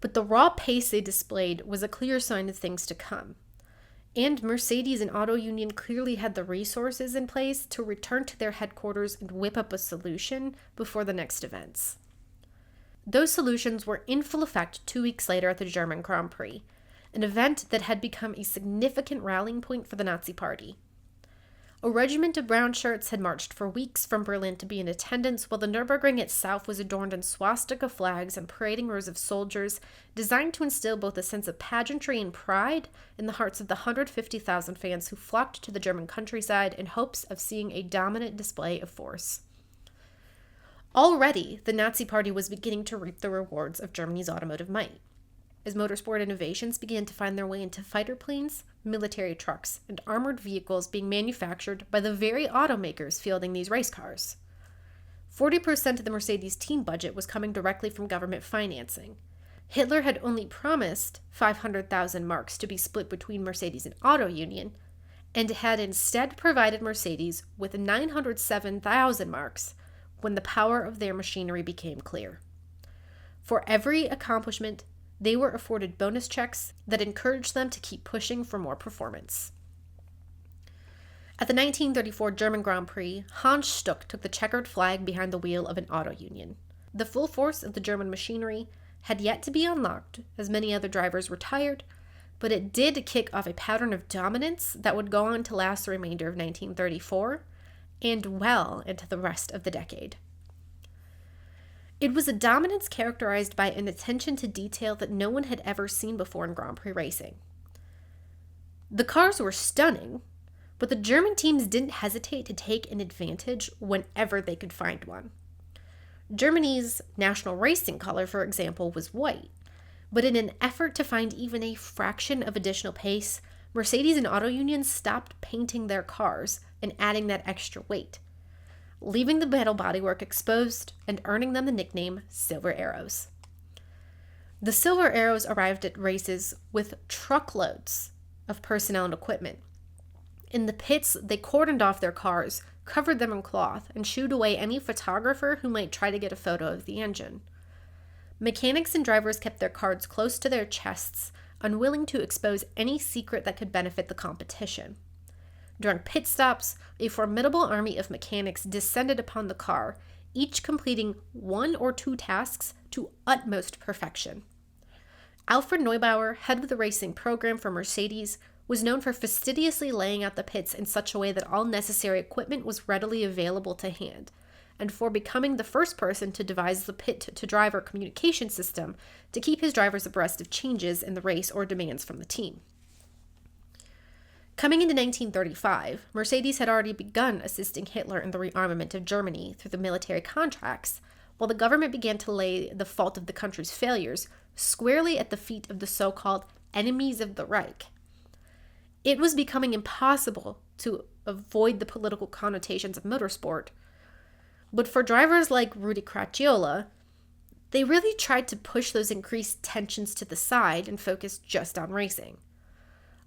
but the raw pace they displayed was a clear sign of things to come. And Mercedes and Auto Union clearly had the resources in place to return to their headquarters and whip up a solution before the next events. Those solutions were in full effect 2 weeks later at the German Grand Prix, an event that had become a significant rallying point for the Nazi Party. A regiment of brownshirts had marched for weeks from Berlin to be in attendance, while the Nürburgring itself was adorned in swastika flags and parading rows of soldiers, designed to instill both a sense of pageantry and pride in the hearts of the 150,000 fans who flocked to the German countryside in hopes of seeing a dominant display of force. Already, the Nazi Party was beginning to reap the rewards of Germany's automotive might, as motorsport innovations began to find their way into fighter planes, military trucks, and armored vehicles being manufactured by the very automakers fielding these race cars. 40% of the Mercedes team budget was coming directly from government financing. Hitler had only promised 500,000 marks to be split between Mercedes and Auto Union, and had instead provided Mercedes with 907,000 marks when the power of their machinery became clear. For every accomplishment, they were afforded bonus checks that encouraged them to keep pushing for more performance. At the 1934 German Grand Prix, Hans Stuck took the checkered flag behind the wheel of an Auto Union. The full force of the German machinery had yet to be unlocked, as many other drivers retired, but it did kick off a pattern of dominance that would go on to last the remainder of 1934 and well into the rest of the decade. It was a dominance characterized by an attention to detail that no one had ever seen before in Grand Prix racing. The cars were stunning, but the German teams didn't hesitate to take an advantage whenever they could find one. Germany's national racing color, for example, was white, but in an effort to find even a fraction of additional pace, Mercedes and Auto Union stopped painting their cars and adding that extra weight, leaving the metal bodywork exposed and earning them the nickname Silver Arrows. The Silver Arrows arrived at races with truckloads of personnel and equipment. In the pits, they cordoned off their cars, covered them in cloth, and shooed away any photographer who might try to get a photo of the engine. Mechanics and drivers kept their cards close to their chests, unwilling to expose any secret that could benefit the competition. During pit stops, a formidable army of mechanics descended upon the car, each completing one or two tasks to utmost perfection. Alfred Neubauer, head of the racing program for Mercedes, was known for fastidiously laying out the pits in such a way that all necessary equipment was readily available to hand, and for becoming the first person to devise the pit-to-driver communication system to keep his drivers abreast of changes in the race or demands from the team. Coming into 1935, Mercedes had already begun assisting Hitler in the rearmament of Germany through the military contracts, while the government began to lay the fault of the country's failures squarely at the feet of the so-called enemies of the Reich. It was becoming impossible to avoid the political connotations of motorsport, but for drivers like Rudi Cracciola, they really tried to push those increased tensions to the side and focus just on racing.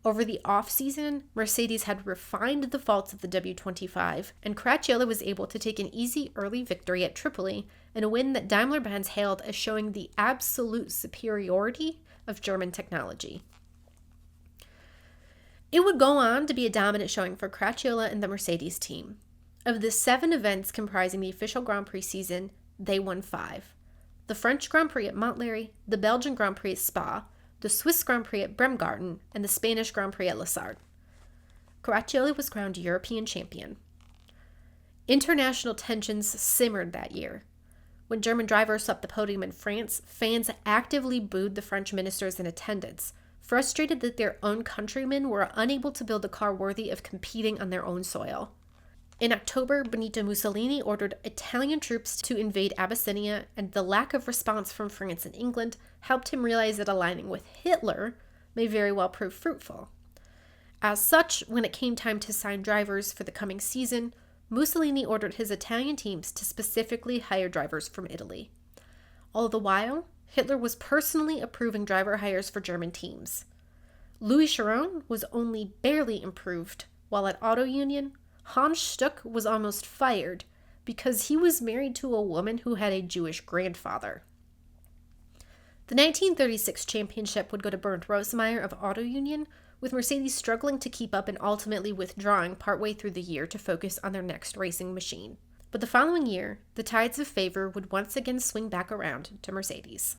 Over the off-season, Mercedes had refined the faults of the W25, and Cracciola was able to take an easy early victory at Tripoli in a win that Daimler-Benz hailed as showing the absolute superiority of German technology. It would go on to be a dominant showing for Cracciola and the Mercedes team. Of the 7 events comprising the official Grand Prix season, they won 5. The French Grand Prix at Montlhéry, the Belgian Grand Prix at Spa, the Swiss Grand Prix at Bremgarten, and the Spanish Grand Prix at Les Sardes. Cracciola was crowned European champion. International tensions simmered that year. When German drivers swept the podium in France, fans actively booed the French ministers in attendance, frustrated that their own countrymen were unable to build a car worthy of competing on their own soil. In October, Benito Mussolini ordered Italian troops to invade Abyssinia, and the lack of response from France and England helped him realize that aligning with Hitler may very well prove fruitful. As such, when it came time to sign drivers for the coming season, Mussolini ordered his Italian teams to specifically hire drivers from Italy. All the while, Hitler was personally approving driver hires for German teams. Louis Chiron was only barely improved, while at Auto Union, Hans Stuck was almost fired because he was married to a woman who had a Jewish grandfather. The 1936 championship would go to Bernd Rosemeyer of Auto Union, with Mercedes struggling to keep up and ultimately withdrawing partway through the year to focus on their next racing machine. But the following year, the tides of favor would once again swing back around to Mercedes.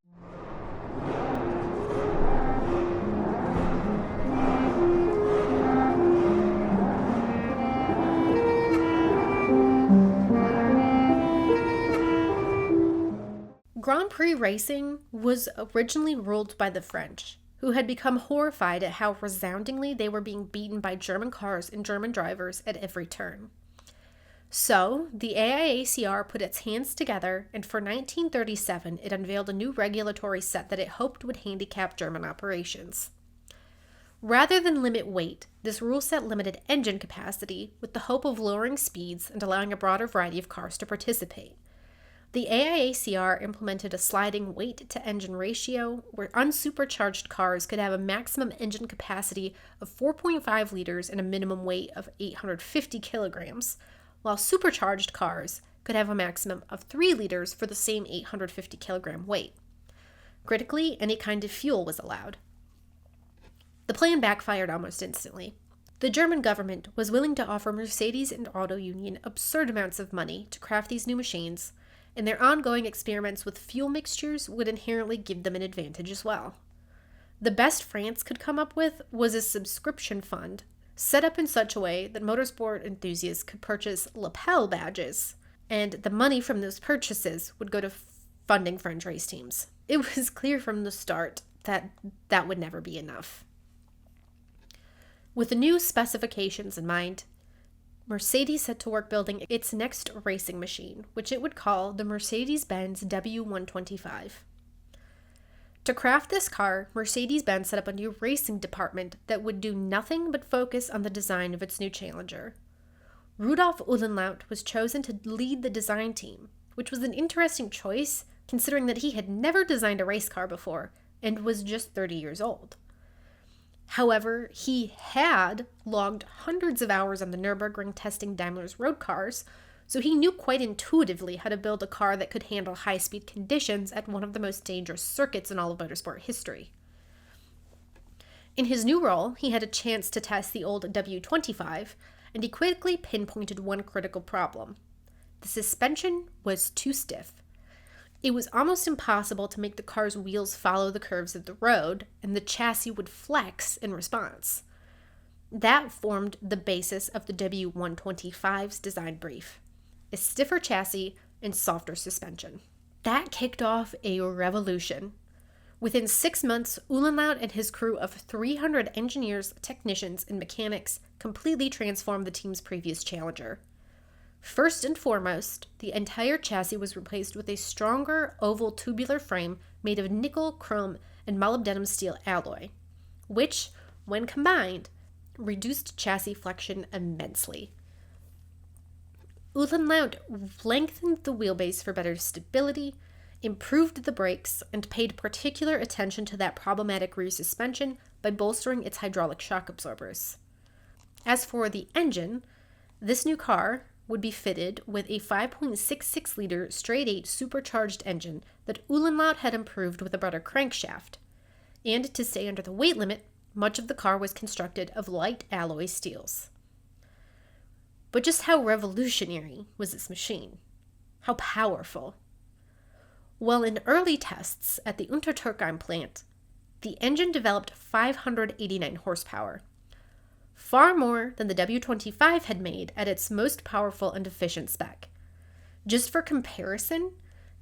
Grand Prix racing was originally ruled by the French, who had become horrified at how resoundingly they were being beaten by German cars and German drivers at every turn. So, the AIACR put its hands together, and for 1937 it unveiled a new regulatory set that it hoped would handicap German operations. Rather than limit weight, this rule set limited engine capacity with the hope of lowering speeds and allowing a broader variety of cars to participate. The AIACR implemented a sliding weight-to-engine ratio where unsupercharged cars could have a maximum engine capacity of 4.5 liters and a minimum weight of 850 kilograms, while supercharged cars could have a maximum of 3 liters for the same 850 kilogram weight. Critically, any kind of fuel was allowed. The plan backfired almost instantly. The German government was willing to offer Mercedes and Auto Union absurd amounts of money to craft these new machines, and their ongoing experiments with fuel mixtures would inherently give them an advantage as well. The best France could come up with was a subscription fund set up in such a way that motorsport enthusiasts could purchase lapel badges, and the money from those purchases would go to funding French race teams. It was clear from the start that that would never be enough. With the new specifications in mind, Mercedes set to work building its next racing machine, which it would call the Mercedes-Benz W125. To craft this car, Mercedes-Benz set up a new racing department that would do nothing but focus on the design of its new challenger. Rudolf Uhlenlaut was chosen to lead the design team, which was an interesting choice considering that he had never designed a race car before and was just 30 years old. However, he had logged hundreds of hours on the Nürburgring testing Daimler's road cars, so he knew quite intuitively how to build a car that could handle high-speed conditions at one of the most dangerous circuits in all of motorsport history. In his new role, he had a chance to test the old W25, and he quickly pinpointed one critical problem. The suspension was too stiff. It was almost impossible to make the car's wheels follow the curves of the road, and the chassis would flex in response. That formed the basis of the W125's design brief: a stiffer chassis and softer suspension. That kicked off a revolution. Within 6 months, Uhlenlaut and his crew of 300 engineers, technicians, and mechanics completely transformed the team's previous challenger. First and foremost, the entire chassis was replaced with a stronger oval tubular frame made of nickel, chrome, and molybdenum steel alloy, which, when combined, reduced chassis flexion immensely. Uhlenlaut lengthened the wheelbase for better stability, improved the brakes, and paid particular attention to that problematic rear suspension by bolstering its hydraulic shock absorbers. As for the engine, this new car would be fitted with a 5.66-liter straight-eight supercharged engine that Uhlenlaut had improved with a better crankshaft. And to stay under the weight limit, much of the car was constructed of light alloy steels. But just how revolutionary was this machine? How powerful? Well, in early tests at the Untertürkheim plant, the engine developed 589 horsepower, far more than the W25 had made at its most powerful and efficient spec. Just for comparison,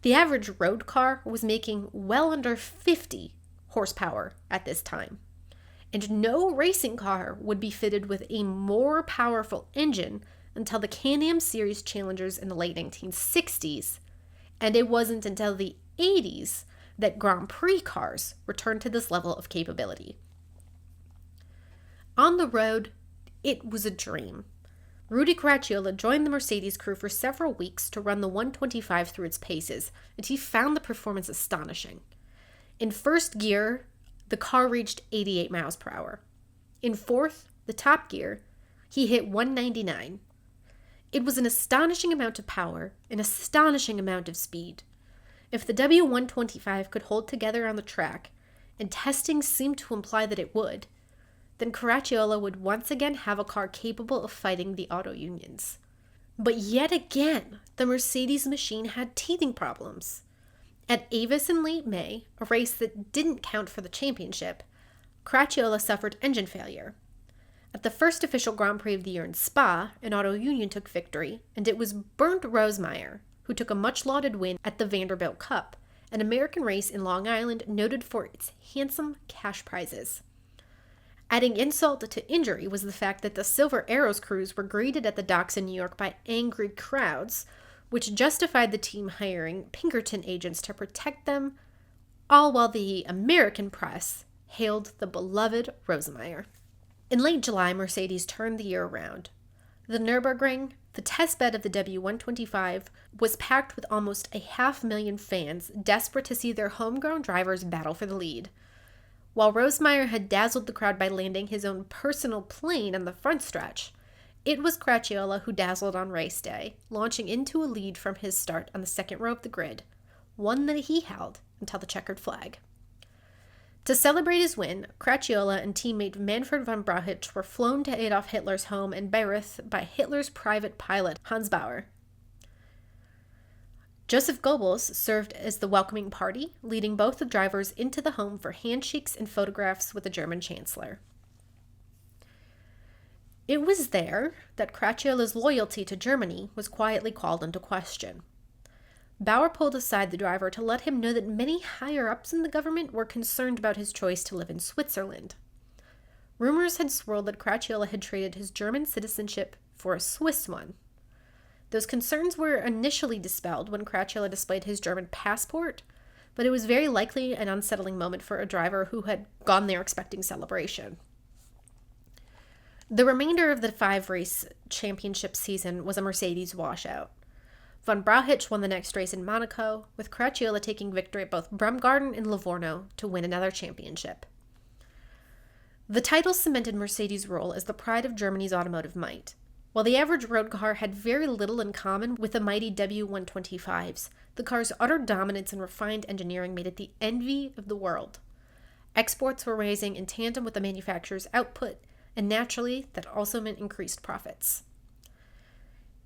the average road car was making well under 50 horsepower at this time, and no racing car would be fitted with a more powerful engine until the Can-Am Series Challengers in the late 1960s, and it wasn't until the 80s that Grand Prix cars returned to this level of capability. On the road, it was a dream. Rudi Caracciola joined the Mercedes crew for several weeks to run the 125 through its paces, and he found the performance astonishing. In first gear, the car reached 88 miles per hour. In fourth, the top gear, he hit 199. It was an astonishing amount of power, an astonishing amount of speed. If the W125 could hold together on the track, and testing seemed to imply that it would, then Caracciola would once again have a car capable of fighting the Auto Unions. But yet again, the Mercedes machine had teething problems. At Avis in late May, a race that didn't count for the championship, Caracciola suffered engine failure. At the first official Grand Prix of the year in Spa, an Auto Union took victory, and it was Bernd Rosemeyer who took a much-lauded win at the Vanderbilt Cup, an American race in Long Island noted for its handsome cash prizes. Adding insult to injury was the fact that the Silver Arrows crews were greeted at the docks in New York by angry crowds, which justified the team hiring Pinkerton agents to protect them, all while the American press hailed the beloved Rosemeyer. In late July, Mercedes turned the year around. The Nürburgring, the testbed of the W125, was packed with almost 500,000 fans desperate to see their homegrown drivers battle for the lead. While Rosemeyer had dazzled the crowd by landing his own personal plane on the front stretch, it was Caracciola who dazzled on race day, launching into a lead from his start on the second row of the grid, one that he held until the checkered flag. To celebrate his win, Caracciola and teammate Manfred von Brauchitsch were flown to Adolf Hitler's home in Bayreuth by Hitler's private pilot, Hans Bauer. Joseph Goebbels served as the welcoming party, leading both the drivers into the home for handshakes and photographs with the German chancellor. It was there that Caracciola's loyalty to Germany was quietly called into question. Bauer pulled aside the driver to let him know that many higher-ups in the government were concerned about his choice to live in Switzerland. Rumors had swirled that Cracciola had traded his German citizenship for a Swiss one. Those concerns were initially dispelled when Cracciola displayed his German passport, but it was very likely an unsettling moment for a driver who had gone there expecting celebration. The remainder of the 5-race championship season was a Mercedes washout. Von Brauchitsch won the next race in Monaco, with Cracciola taking victory at both Bremgarten and Livorno to win another championship. The title cemented Mercedes' role as the pride of Germany's automotive might. While the average road car had very little in common with the mighty W125s, the car's utter dominance and refined engineering made it the envy of the world. Exports were rising in tandem with the manufacturer's output, and naturally, that also meant increased profits.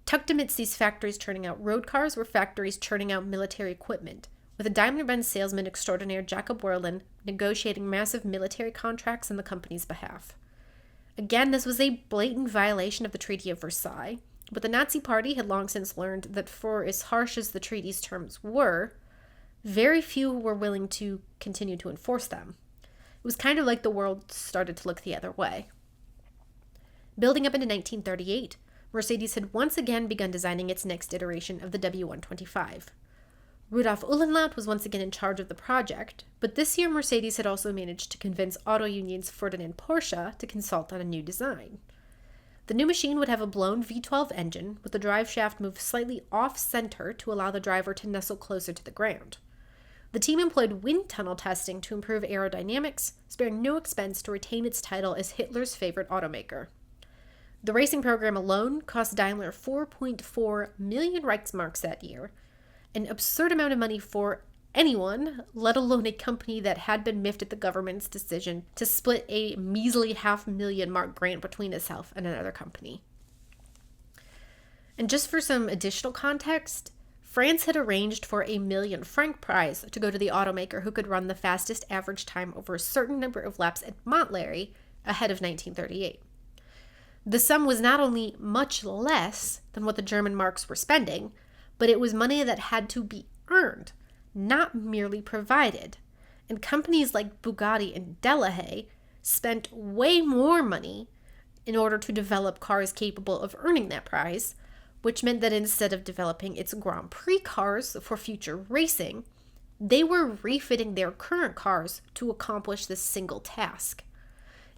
Tucked amidst these factories churning out road cars were factories churning out military equipment, with a Daimler-Benz salesman extraordinaire Jacob Werlein negotiating massive military contracts on the company's behalf. Again, this was a blatant violation of the Treaty of Versailles, but the Nazi Party had long since learned that for as harsh as the treaty's terms were, very few were willing to continue to enforce them. It was kind of like the world started to look the other way. Building up into 1938, Mercedes had once again begun designing its next iteration of the W125. Rudolf Uhlenlaut was once again in charge of the project, but this year Mercedes had also managed to convince Auto Union's Ferdinand Porsche to consult on a new design. The new machine would have a blown V12 engine, with the drive shaft moved slightly off-center to allow the driver to nestle closer to the ground. The team employed wind tunnel testing to improve aerodynamics, sparing no expense to retain its title as Hitler's favorite automaker. The racing program alone cost Daimler 4.4 million Reichsmarks that year, an absurd amount of money for anyone, let alone a company that had been miffed at the government's decision to split a measly $500,000 grant between itself and another company. And just for some additional context, France had arranged for a 1 million franc prize to go to the automaker who could run the fastest average time over a certain number of laps at Montlhéry ahead of 1938. The sum was not only much less than what the German marks were spending, but it was money that had to be earned, not merely provided. And companies like Bugatti and Delahaye spent way more money in order to develop cars capable of earning that prize, which meant that instead of developing its Grand Prix cars for future racing, they were refitting their current cars to accomplish this single task.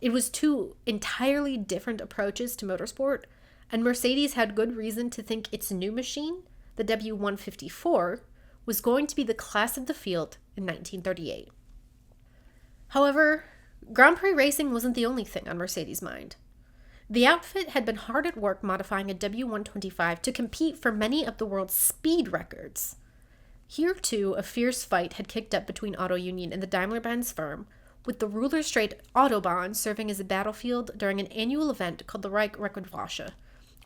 It was two entirely different approaches to motorsport, and Mercedes had good reason to think its new machine, the W154, was going to be the class of the field in 1938. However, Grand Prix racing wasn't the only thing on Mercedes' mind. The outfit had been hard at work modifying a W125 to compete for many of the world's speed records. Here, too, a fierce fight had kicked up between Auto Union and the Daimler-Benz firm, with the Ruler Strait Autobahn serving as a battlefield during an annual event called the Reich Rekordwoche,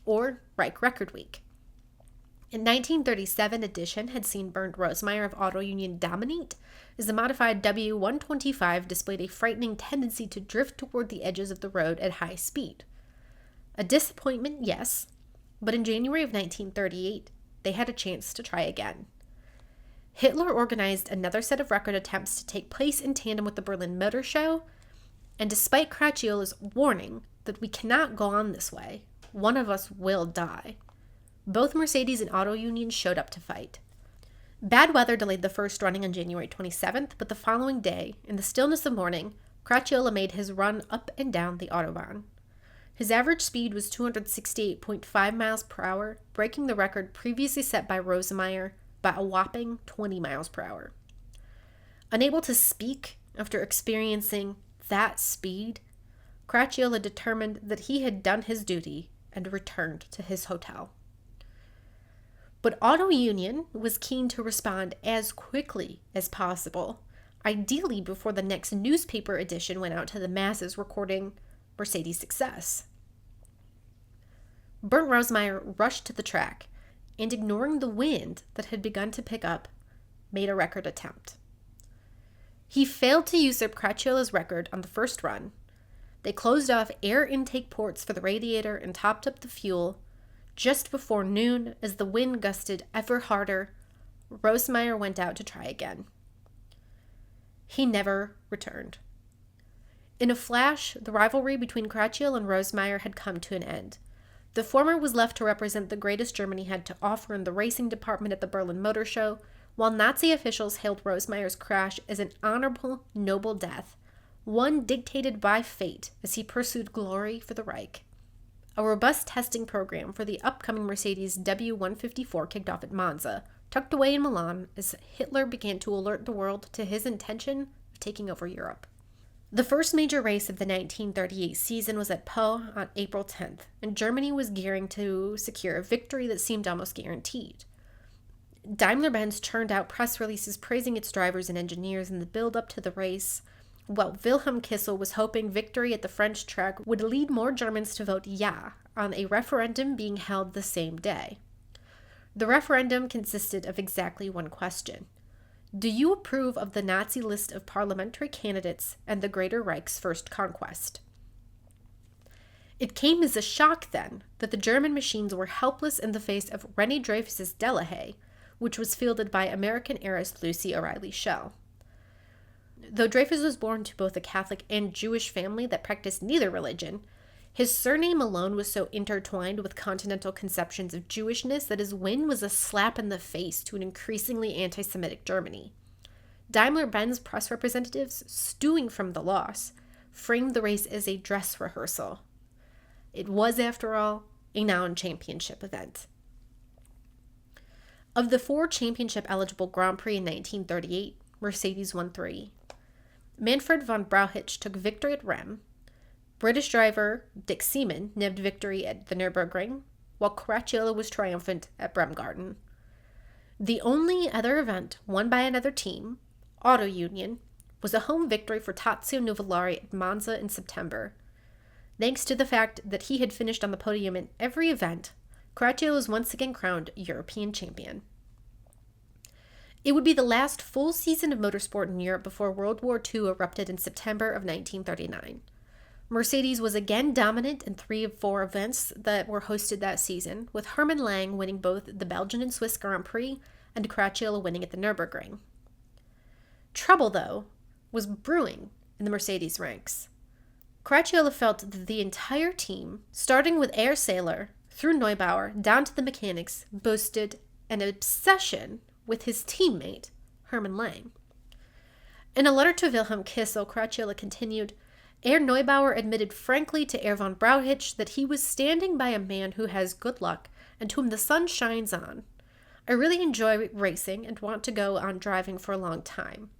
or Reich Record Week. In 1937 edition had seen Bernd Rosemeyer of Auto Union dominate, as the modified W125 displayed a frightening tendency to drift toward the edges of the road at high speed. A disappointment, yes, but in January of 1938, they had a chance to try again. Hitler organized another set of record attempts to take place in tandem with the Berlin Motor Show, and despite Cracciola's warning that we cannot go on this way, one of us will die, both Mercedes and Auto Union showed up to fight. Bad weather delayed the first running on January 27th, but the following day, in the stillness of morning, Cracciola made his run up and down the Autobahn. His average speed was 268.5 miles per hour, breaking the record previously set by Rosemeyer by a whopping 20 miles per hour. Unable to speak after experiencing that speed, Cracciola determined that he had done his duty and returned to his hotel. But Auto Union was keen to respond as quickly as possible, ideally before the next newspaper edition went out to the masses recording Mercedes' success. Bernd Rosemeyer rushed to the track and, ignoring the wind that had begun to pick up, made a record attempt. He failed to usurp Cracciola's record on the first run. They closed off air intake ports for the radiator and topped up the fuel just before noon as the wind gusted ever harder, Rosemeyer went out to try again. He never returned. In a flash, the rivalry between Crutchfield and Rosemeyer had come to an end. The former was left to represent the greatest Germany had to offer in the racing department at the Berlin Motor Show, while Nazi officials hailed Rosemeyer's crash as an honorable, noble death, one dictated by fate as he pursued glory for the Reich. A robust testing program for the upcoming Mercedes W154 kicked off at Monza, tucked away in Milan, as Hitler began to alert the world to his intention of taking over Europe. The first major race of the 1938 season was at Po on April 10th, and Germany was gearing to secure a victory that seemed almost guaranteed. Daimler-Benz churned out press releases praising its drivers and engineers in the build-up to the race, while Wilhelm Kissel was hoping victory at the French track would lead more Germans to vote Ja on a referendum being held the same day. The referendum consisted of exactly one question. Do you approve of the Nazi list of parliamentary candidates and the Greater Reich's first conquest? It came as a shock, then, that the German machines were helpless in the face of Rennie Dreyfus's Delahaye, which was fielded by American heiress Lucy O'Reilly Schell. Though Dreyfus was born to both a Catholic and Jewish family that practiced neither religion, his surname alone was so intertwined with continental conceptions of Jewishness that his win was a slap in the face to an increasingly anti-Semitic Germany. Daimler-Benz press representatives, stewing from the loss, framed the race as a dress rehearsal. It was, after all, a non-championship event. Of the 4 championship-eligible Grand Prix in 1938, Mercedes won 3. Manfred von Brauchitsch took victory at Rem. British driver Dick Seaman nabbed victory at the Nürburgring, while Crutchfield was triumphant at Bremgarten. The only other event won by another team, Auto Union, was a home victory for Tazio Nuvolari at Monza in September. Thanks to the fact that he had finished on the podium in every event, Crutchfield was once again crowned European champion. It would be the last full season of motorsport in Europe before World War II erupted in September of 1939. Mercedes was again dominant in 3 of 4 events that were hosted that season, with Hermann Lang winning both the Belgian and Swiss Grand Prix and Crutchfield winning at the Nürburgring. Trouble, though, was brewing in the Mercedes ranks. Crutchfield felt that the entire team, starting with Herr Sailor through Neubauer down to the mechanics, boasted an obsession with his teammate, Hermann Lang. In a letter to Wilhelm Kissel, Crutchfield continued, Herr Neubauer admitted frankly to Herr von Brauchitsch that he was standing by a man who has good luck and to whom the sun shines on. I really enjoy racing and want to go on driving for a long time.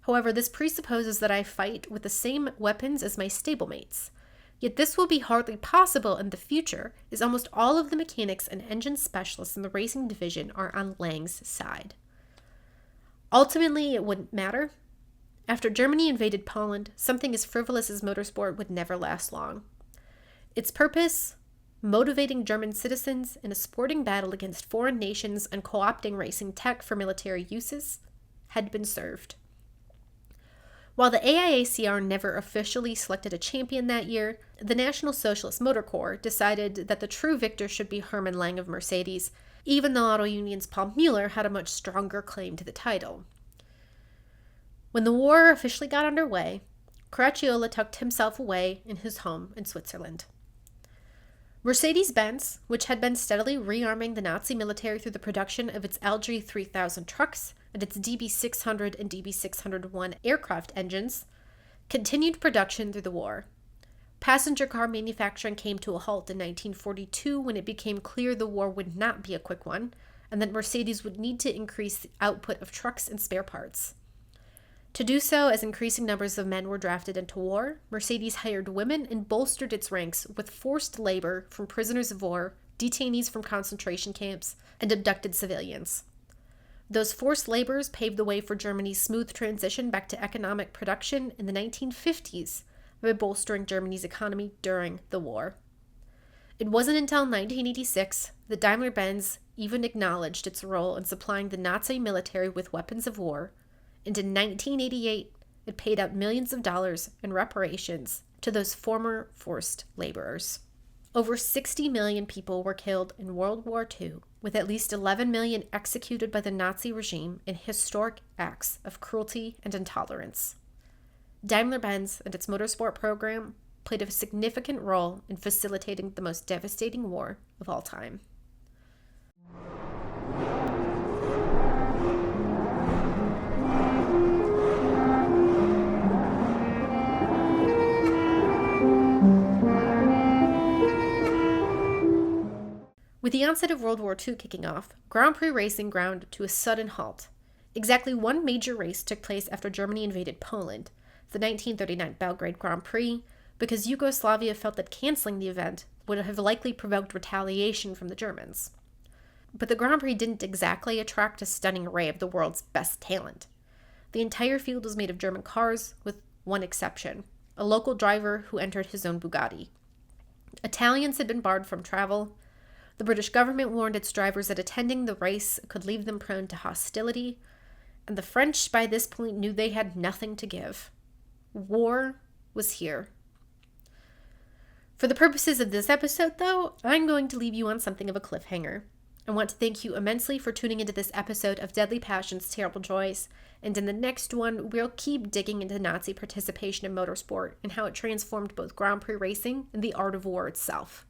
However, this presupposes that I fight with the same weapons as my stablemates. Yet this will be hardly possible in the future, as almost all of the mechanics and engine specialists in the racing division are on Lang's side. Ultimately, it wouldn't matter. After Germany invaded Poland, something as frivolous as motorsport would never last long. Its purpose, motivating German citizens in a sporting battle against foreign nations and co-opting racing tech for military uses, had been served. While the AIACR never officially selected a champion that year, the National Socialist Motor Corps decided that the true victor should be Hermann Lang of Mercedes, even though Auto Union's Paul Mueller had a much stronger claim to the title. When the war officially got underway, Crutchfield tucked himself away in his home in Switzerland. Mercedes-Benz, which had been steadily rearming the Nazi military through the production of its LG 3000 trucks and its DB600 and DB601 aircraft engines, continued production through the war. Passenger car manufacturing came to a halt in 1942 when it became clear the war would not be a quick one, and that Mercedes would need to increase the output of trucks and spare parts. To do so, as increasing numbers of men were drafted into war, Mercedes hired women and bolstered its ranks with forced labor from prisoners of war, detainees from concentration camps, and abducted civilians. Those forced labors paved the way for Germany's smooth transition back to economic production in the 1950s by bolstering Germany's economy during the war. It wasn't until 1986 that Daimler-Benz even acknowledged its role in supplying the Nazi military with weapons of war, and in 1988 it paid out millions of dollars in reparations to those former forced laborers. Over 60 million people were killed in World War II, with at least 11 million executed by the Nazi regime in historic acts of cruelty and intolerance. Daimler-Benz and its motorsport program played a significant role in facilitating the most devastating war of all time. With the onset of World War II kicking off, Grand Prix racing ground to a sudden halt. Exactly one major race took place after Germany invaded Poland, the 1939 Belgrade Grand Prix, because Yugoslavia felt that canceling the event would have likely provoked retaliation from the Germans. But the Grand Prix didn't exactly attract a stunning array of the world's best talent. The entire field was made of German cars, with one exception, a local driver who entered his own Bugatti. Italians had been barred from travel. The British government warned its drivers that attending the race could leave them prone to hostility, and the French by this point knew they had nothing to give. War was here. For the purposes of this episode, though, I'm going to leave you on something of a cliffhanger. I want to thank you immensely for tuning into this episode of Deadly Passions, Terrible Joys, and in the next one, we'll keep digging into Nazi participation in motorsport and how it transformed both Grand Prix racing and the art of war itself.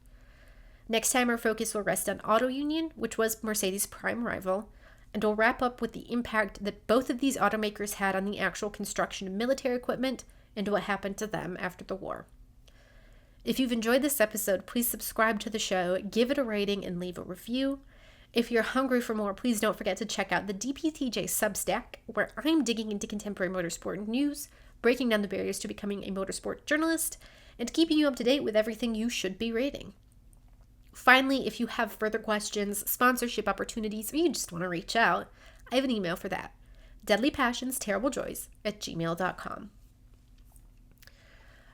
Next time, our focus will rest on Auto Union, which was Mercedes' prime rival, and we'll wrap up with the impact that both of these automakers had on the actual construction of military equipment and what happened to them after the war. If you've enjoyed this episode, please subscribe to the show, give it a rating, and leave a review. If you're hungry for more, please don't forget to check out the DPTJ Substack, where I'm digging into contemporary motorsport news, breaking down the barriers to becoming a motorsport journalist, and keeping you up to date with everything you should be reading. Finally, if you have further questions, sponsorship opportunities, or you just want to reach out, I have an email for that. deadlypassionsterriblejoys@gmail.com.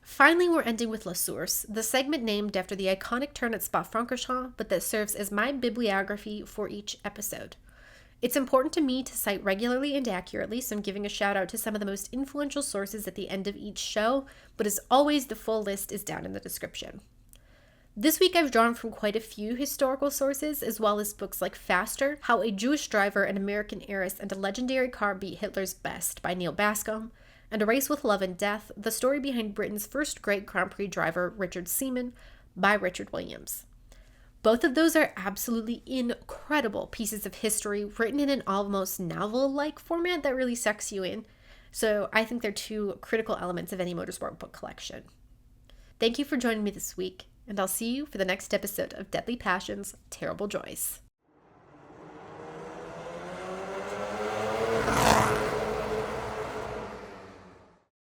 Finally, we're ending with La Source, the segment named after the iconic turn at Spa-Francorchamps, but that serves as my bibliography for each episode. It's important to me to cite regularly and accurately, so I'm giving a shout out to some of the most influential sources at the end of each show, but as always, the full list is down in the description. This week I've drawn from quite a few historical sources, as well as books like Faster, How a Jewish Driver, an American Heiress, and a Legendary Car Beat Hitler's Best by Neil Bascom, and A Race with Love and Death, the story behind Britain's first great Grand Prix driver, Richard Seaman, by Richard Williams. Both of those are absolutely incredible pieces of history written in an almost novel-like format that really sucks you in, so I think they're two critical elements of any motorsport book collection. Thank you for joining me this week, and I'll see you for the next episode of Deadly Passions, Terrible Joys.